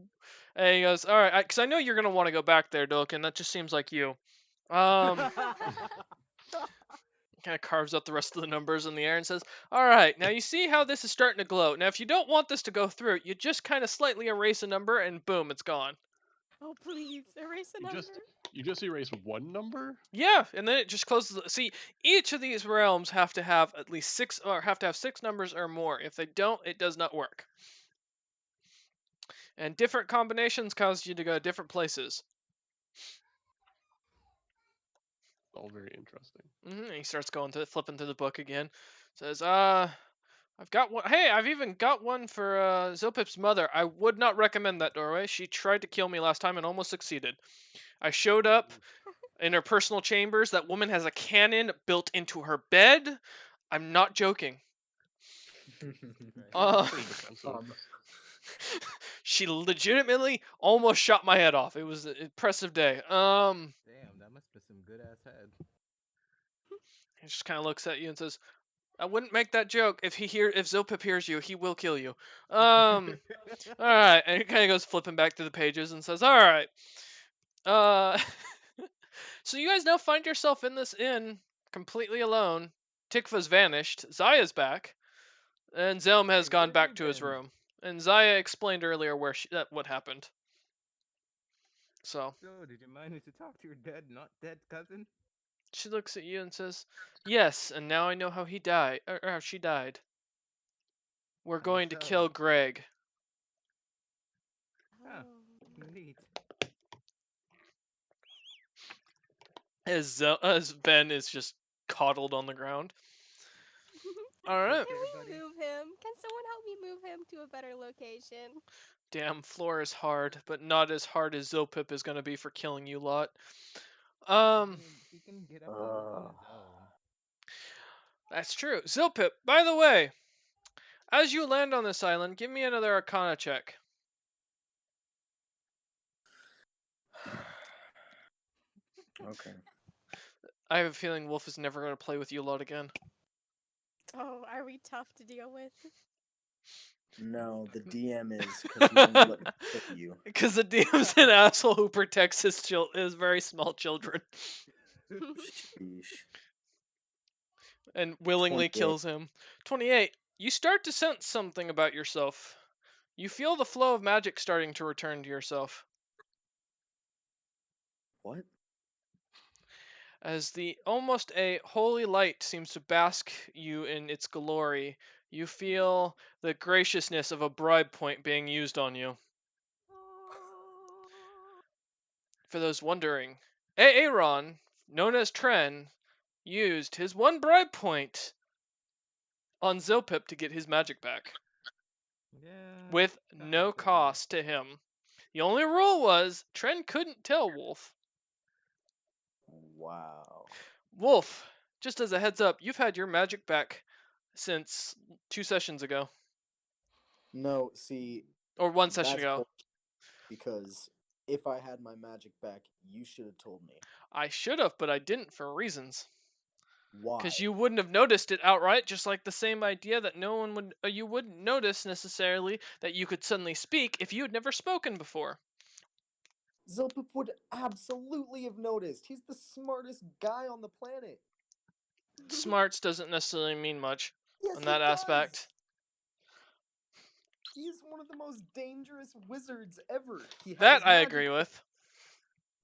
And he goes, "All right, because I know you're gonna want to go back there, Dolkin. That just seems like you." Kind of carves up the rest of the numbers in the air and says, "All right, now you see how this is starting to glow. Now, if you don't want this to go through, you just kind of slightly erase a number, and boom, it's gone." Oh, please, erase the number. You just erase one number? Yeah, and then it just closes. See, each of these realms have to have at least 6, or have to have 6 numbers or more. If they don't, it does not work. And different combinations cause you to go different places. All very interesting. And he starts flipping through the book again. Says, I've got one. Hey, I've even got one for Zilpip's mother. I would not recommend that doorway. She tried to kill me last time and almost succeeded. I showed up in her personal chambers. That woman has a cannon built into her bed. I'm not joking. Pretty defensive. She legitimately almost shot my head off. It was an impressive day. Damn, that must be some good ass head. He just kind of looks at you and says, "I wouldn't make that joke. If Zilpip hears you, he will kill you." All right, and he kind of goes flipping back to the pages and says, "All right, so you guys now find yourself in this inn completely alone. Tikva's vanished. Zaya's back, and Zelm has Hey, gone where back you to his been? room. And Zaya explained earlier what happened. So So, did you manage to talk to your not dead cousin? she looks at you and says, "Yes, and now I know how he died, or how she died." We're How going to so? kill Greg. Huh. Oh. Neat. As Ben is just coddled on the ground. All right. Can we Everybody. move him? Can someone help me move him to a better location? Damn, floor is hard, but not as hard as Zilpip is gonna be for killing you lot. I mean, he can get up and walk on his own. That's true. Zilpip, by the way, as you land on this island, give me another Arcana check. Okay. I have a feeling Wolf is never gonna play with you lot again. Oh, are we tough to deal with? No, the DM is because he won't let me kill you. Because the DM's an asshole who protects his very small children Sheesh. and willingly 28. kills him. 28. You start to sense something about yourself. You feel the flow of magic starting to return to yourself. What? As the almost a holy light seems to bask you in its glory, you feel the graciousness of a bribe point being used on you. For those wondering, Aaron, known as Tren, used his one bribe point on Zilpip to get his magic back, Yeah. with kinda no figured. cost to him. The only rule was Tren couldn't tell Wolf. Wow. Wolf, just as a heads up, you've had your magic back since 2 sessions ago. No, see, Or 1 session that's ago. bullshit, because if I had my magic back, you should have told me. I should have, but I didn't for reasons. Why? Because you wouldn't have noticed it outright, just like the same idea that no one would, you wouldn't notice necessarily that you could suddenly speak if you had never spoken before. Zilpip would absolutely have noticed. He's the smartest guy on the planet. Smarts doesn't necessarily mean much Yes, in that it does. aspect. He's one of the most dangerous wizards ever. He had That his I magic agree back, with.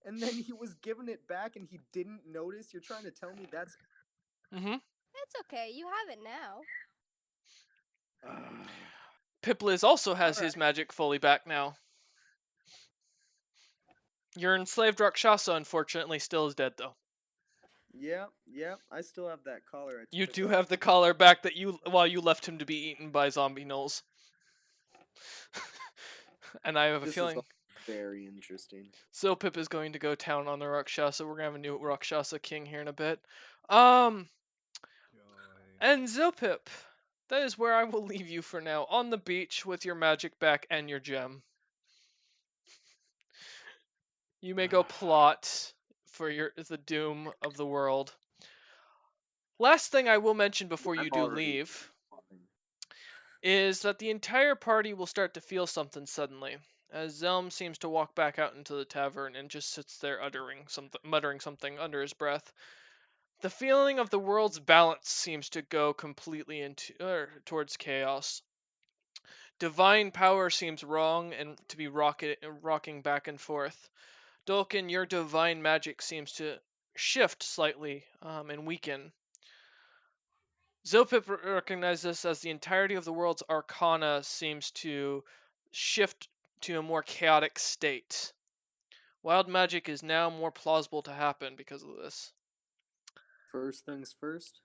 and then he was given it back, and he didn't notice. You're trying to tell me that's? Mm-hmm. It's okay. You have it now. Pipliz also has his Alright. magic fully back now. Your enslaved Rakshasa, unfortunately, still is dead, though. Yeah, I still have that collar. I You took do off. have the collar back that while you left him to be eaten by zombie gnolls. And I have a This is feeling all very interesting. Zilpip is going to go town on the Rakshasa. We're gonna have a new Rakshasa king here in a bit. Joy. And Zilpip, that is where I will leave you for now, on the beach with your magic back and your gem. You may go plot for the doom of the world. Last thing I will mention before you I'm do already leave plotting. is that the entire party will start to feel something suddenly, as Zelm seems to walk back out into the tavern and just sits there muttering something under his breath. The feeling of the world's balance seems to go completely towards chaos. Divine power seems wrong and to be rocking back and forth. Dolkin, your divine magic seems to shift slightly and weaken. Zilpip recognizes this as the entirety of the world's arcana seems to shift to a more chaotic state. Wild magic is now more plausible to happen because of this. First things first.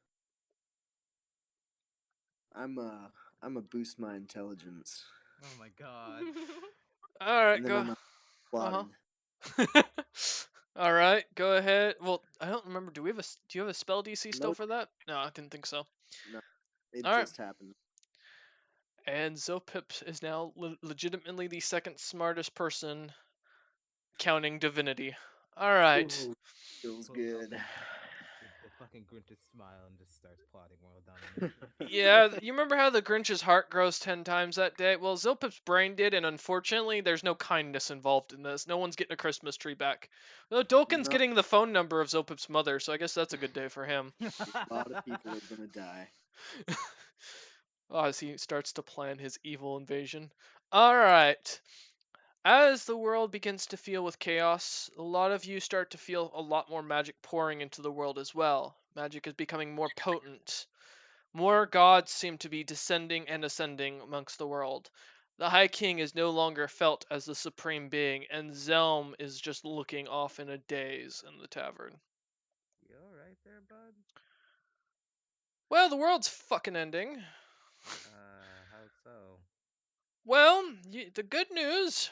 I'm a boost my intelligence. Oh my god. All right, And then go. I'm plotting. All right, go ahead. Well, I don't remember. Do you have a spell DC still Nope. for that? No, I didn't think so. No, it All right. just happened. And Zilpip is now legitimately the second smartest person counting divinity. All right. Ooh, feels Pulls out good. the fucking Grinch's smile and just starts plotting world domination. Yeah, you remember how the Grinch's heart grows 10 times that day? Well, Zilpip's brain did, and unfortunately, there's no kindness involved in this. No one's getting a Christmas tree back. Though Dolkin's No. getting the phone number of Zilpip's mother, so I guess that's a good day for him. A lot of people are gonna die. As he starts to plan his evil invasion. Alright. As the world begins to feel with chaos, a lot of you start to feel a lot more magic pouring into the world as well. Magic is becoming more potent, More gods seem to be descending and ascending amongst the world. The High King is no longer felt as the supreme being, and Zelm is just looking off in a daze in the tavern. You alright there, bud? Well, the world's fucking ending. How so? Well, the good news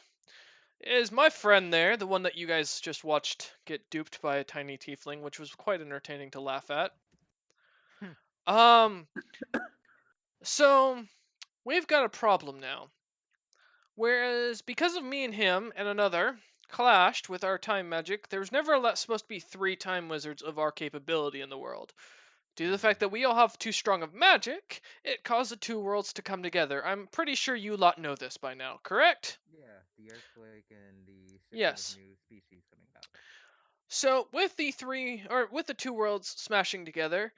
is my friend there, the one that you guys just watched get duped by a tiny tiefling, which was quite entertaining to laugh at. Um, so we've got a problem now. Whereas because of me and him and another clashed with our time magic, there was never supposed to be 3 time wizards of our capability in the world. Due to the fact that we all have too strong of magic, it caused the 2 worlds to come together. I'm pretty sure you lot know this by now, correct? Yeah, the earthquake and the shipment Yes. of new species coming out. So with the 2 worlds smashing together,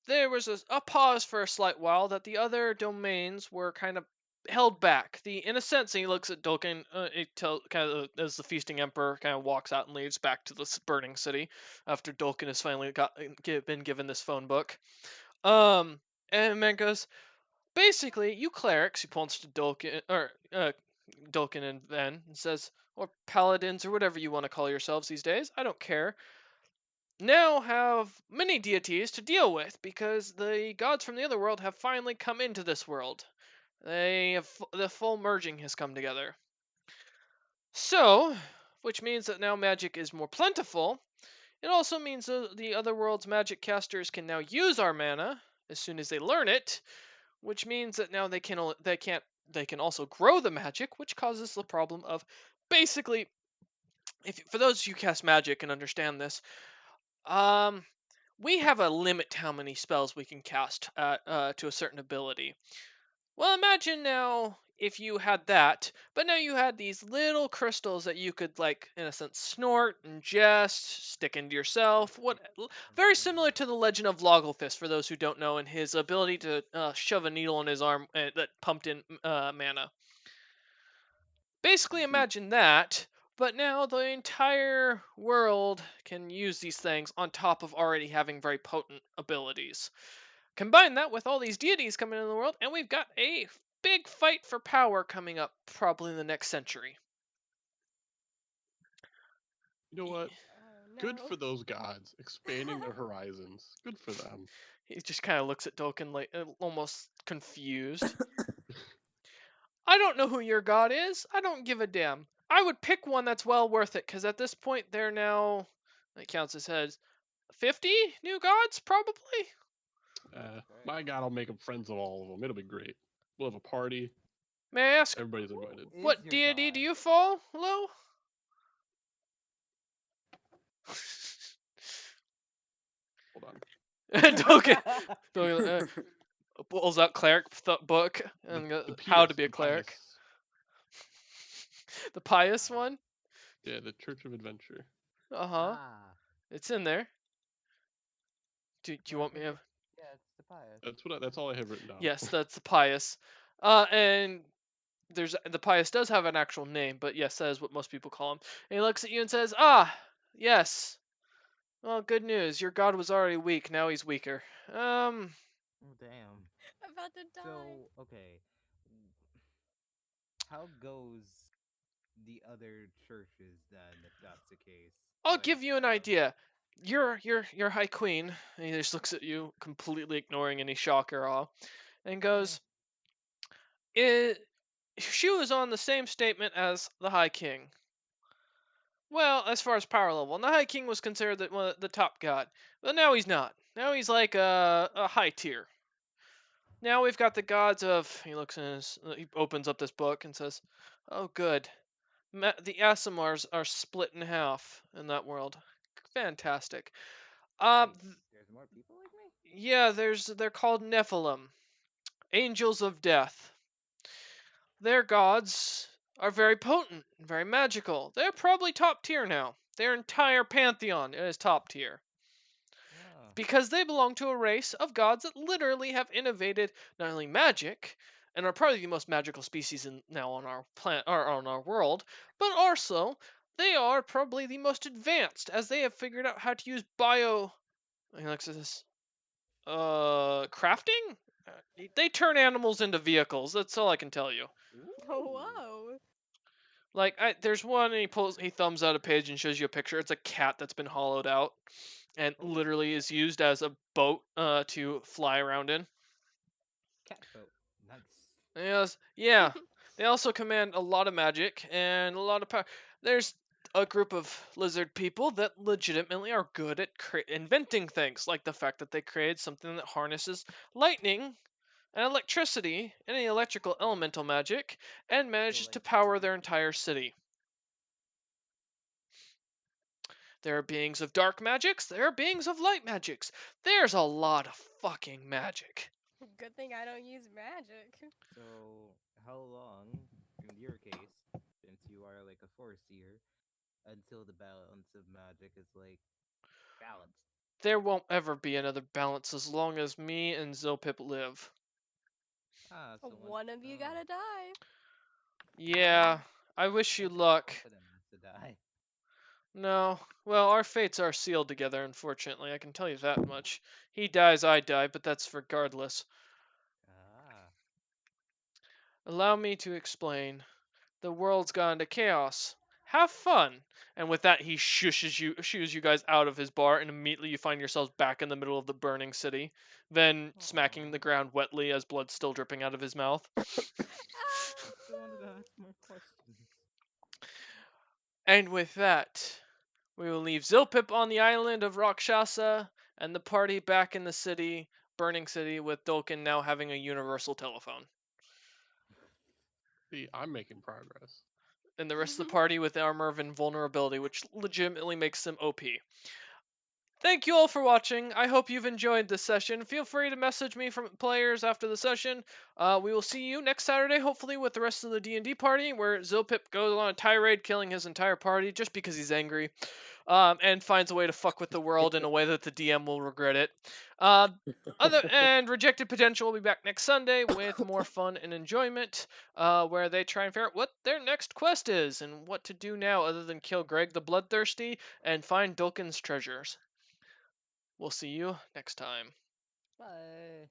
there was a pause for a slight while that the other domains were kind of held back. In a sense, he looks at Dulkin, as the feasting emperor kind of walks out and leaves back to the burning city after Dulkin has finally been given this phone book. And man goes, basically, you clerics, he points to Dulkin and Ven and says, or paladins or whatever you want to call yourselves these days, I don't care, now have many deities to deal with because the gods from the other world have finally come into this world. The full merging has come together. So, which means that now magic is more plentiful. It also means that the other world's magic casters can now use our mana as soon as they learn it, which means that now they can also grow the magic, which causes the problem of basically, for those who cast magic and understand this, we have a limit to how many spells we can cast to a certain ability. Well, imagine now if you had that, but now you had these little crystals that you could, like, in a sense, snort, ingest, stick into yourself. Very similar to the Legend of Logelfist, for those who don't know, and his ability to shove a needle in his arm that pumped in mana. Basically, imagine that, but now the entire world can use these things on top of already having very potent abilities. Combine that with all these deities coming into the world, and we've got a big fight for power coming up probably in the next century. You know what? Oh, Good no. for those gods, expanding their horizons. Good for them. He just kind of looks at Dolkin like almost confused. I don't know who your god is. I don't give a damn. I would pick one that's well worth it, because at this point they're now, that counts his heads, 50 new gods, probably? My god will make them friends of all of them. It'll be great. We'll have a party. May I ask, Everybody's invited. Is what your deity god? do you fall, Lo? Hold on. Dolkin pulls out cleric book and The how pious, to be a the cleric. pious. The pious one? Yeah, the Church of Adventure. Uh-huh. Ah, It's in there. Do you want me to... yeah, it's the pious. That's all I have written down. Yes, that's the pious. And the pious does have an actual name, but yes, that is what most people call him. And he looks at you and says, "Ah, yes. Well, good news. Your god was already weak. Now he's weaker. Oh, damn. I'm about to die. So, okay. How goes the other churches then, if that's the case? I'll Like, give you an idea. Your High Queen," and he just looks at you, completely ignoring any shock or awe, and goes, she was on the same statement as the High King. Well, as far as power level, and the High King was considered the top god, but now he's not. Now he's like a high tier. Now we've got the gods of. He opens up this book and says, "Oh, good. The Asimars are split in half in that world. Fantastic. wait, there's more people like me? Yeah, they're called Nephilim, angels of death. Their gods are very potent, very magical. They're probably top tier now. Their entire pantheon is top tier. Oh, Because they belong to a race of gods that literally have innovated not only magic and are probably the most magical species now on our planet or on our world, but also they are probably the most advanced as they have figured out how to use crafting They turn animals into vehicles. That's all I can tell you. Whoa. Like, there's one, and he thumbs out a page and shows you a picture. It's a cat that's been hollowed out, and Oh, literally shit. is used as a boat to fly around in. Cat boat. Nice. Yes, yeah. They also command a lot of magic and a lot of power. There's a group of lizard people that legitimately are good at inventing things, like the fact that they created something that harnesses lightning and electricity and any electrical elemental magic and manages like to power Zeus? their entire city. There are beings of dark magics, there are beings of light magics. There's a lot of fucking magic. Good thing I don't use magic. So, how long, in your case, since you are like a foreseer, until the balance of magic is like balanced? There won't ever be another balance as long as me and Zilpip live. Ah, so One of you gotta die. Yeah, I wish you luck. To die. No, well, our fates are sealed together, unfortunately, I can tell you that much. He dies, I die, but that's regardless. Ah. Allow me to explain. The world's gone into chaos. Have fun. And with that, he shoos you guys out of his bar, and immediately you find yourselves back in the middle of the burning city, then smacking the ground wetly as blood's still dripping out of his mouth. I still wanted to ask more questions. And with that, we will leave Zilpip on the island of Rakshasa, and the party back in the city, burning city, with Dolkin now having a universal telephone. See, I'm making progress. And the rest of the party with armor of invulnerability, which legitimately makes them OP. Thank you all for watching. I hope you've enjoyed this session. Feel free to message me from players after the session. We will see you next Saturday, hopefully with the rest of the D&D party, where Zilpip goes on a tirade, killing his entire party just because he's angry, and finds a way to fuck with the world in a way that the DM will regret it. And Rejected Potential will be back next Sunday with more fun and enjoyment, where they try and figure out what their next quest is and what to do now other than kill Greg the Bloodthirsty and find Dulkin's treasures. We'll see you next time. Bye.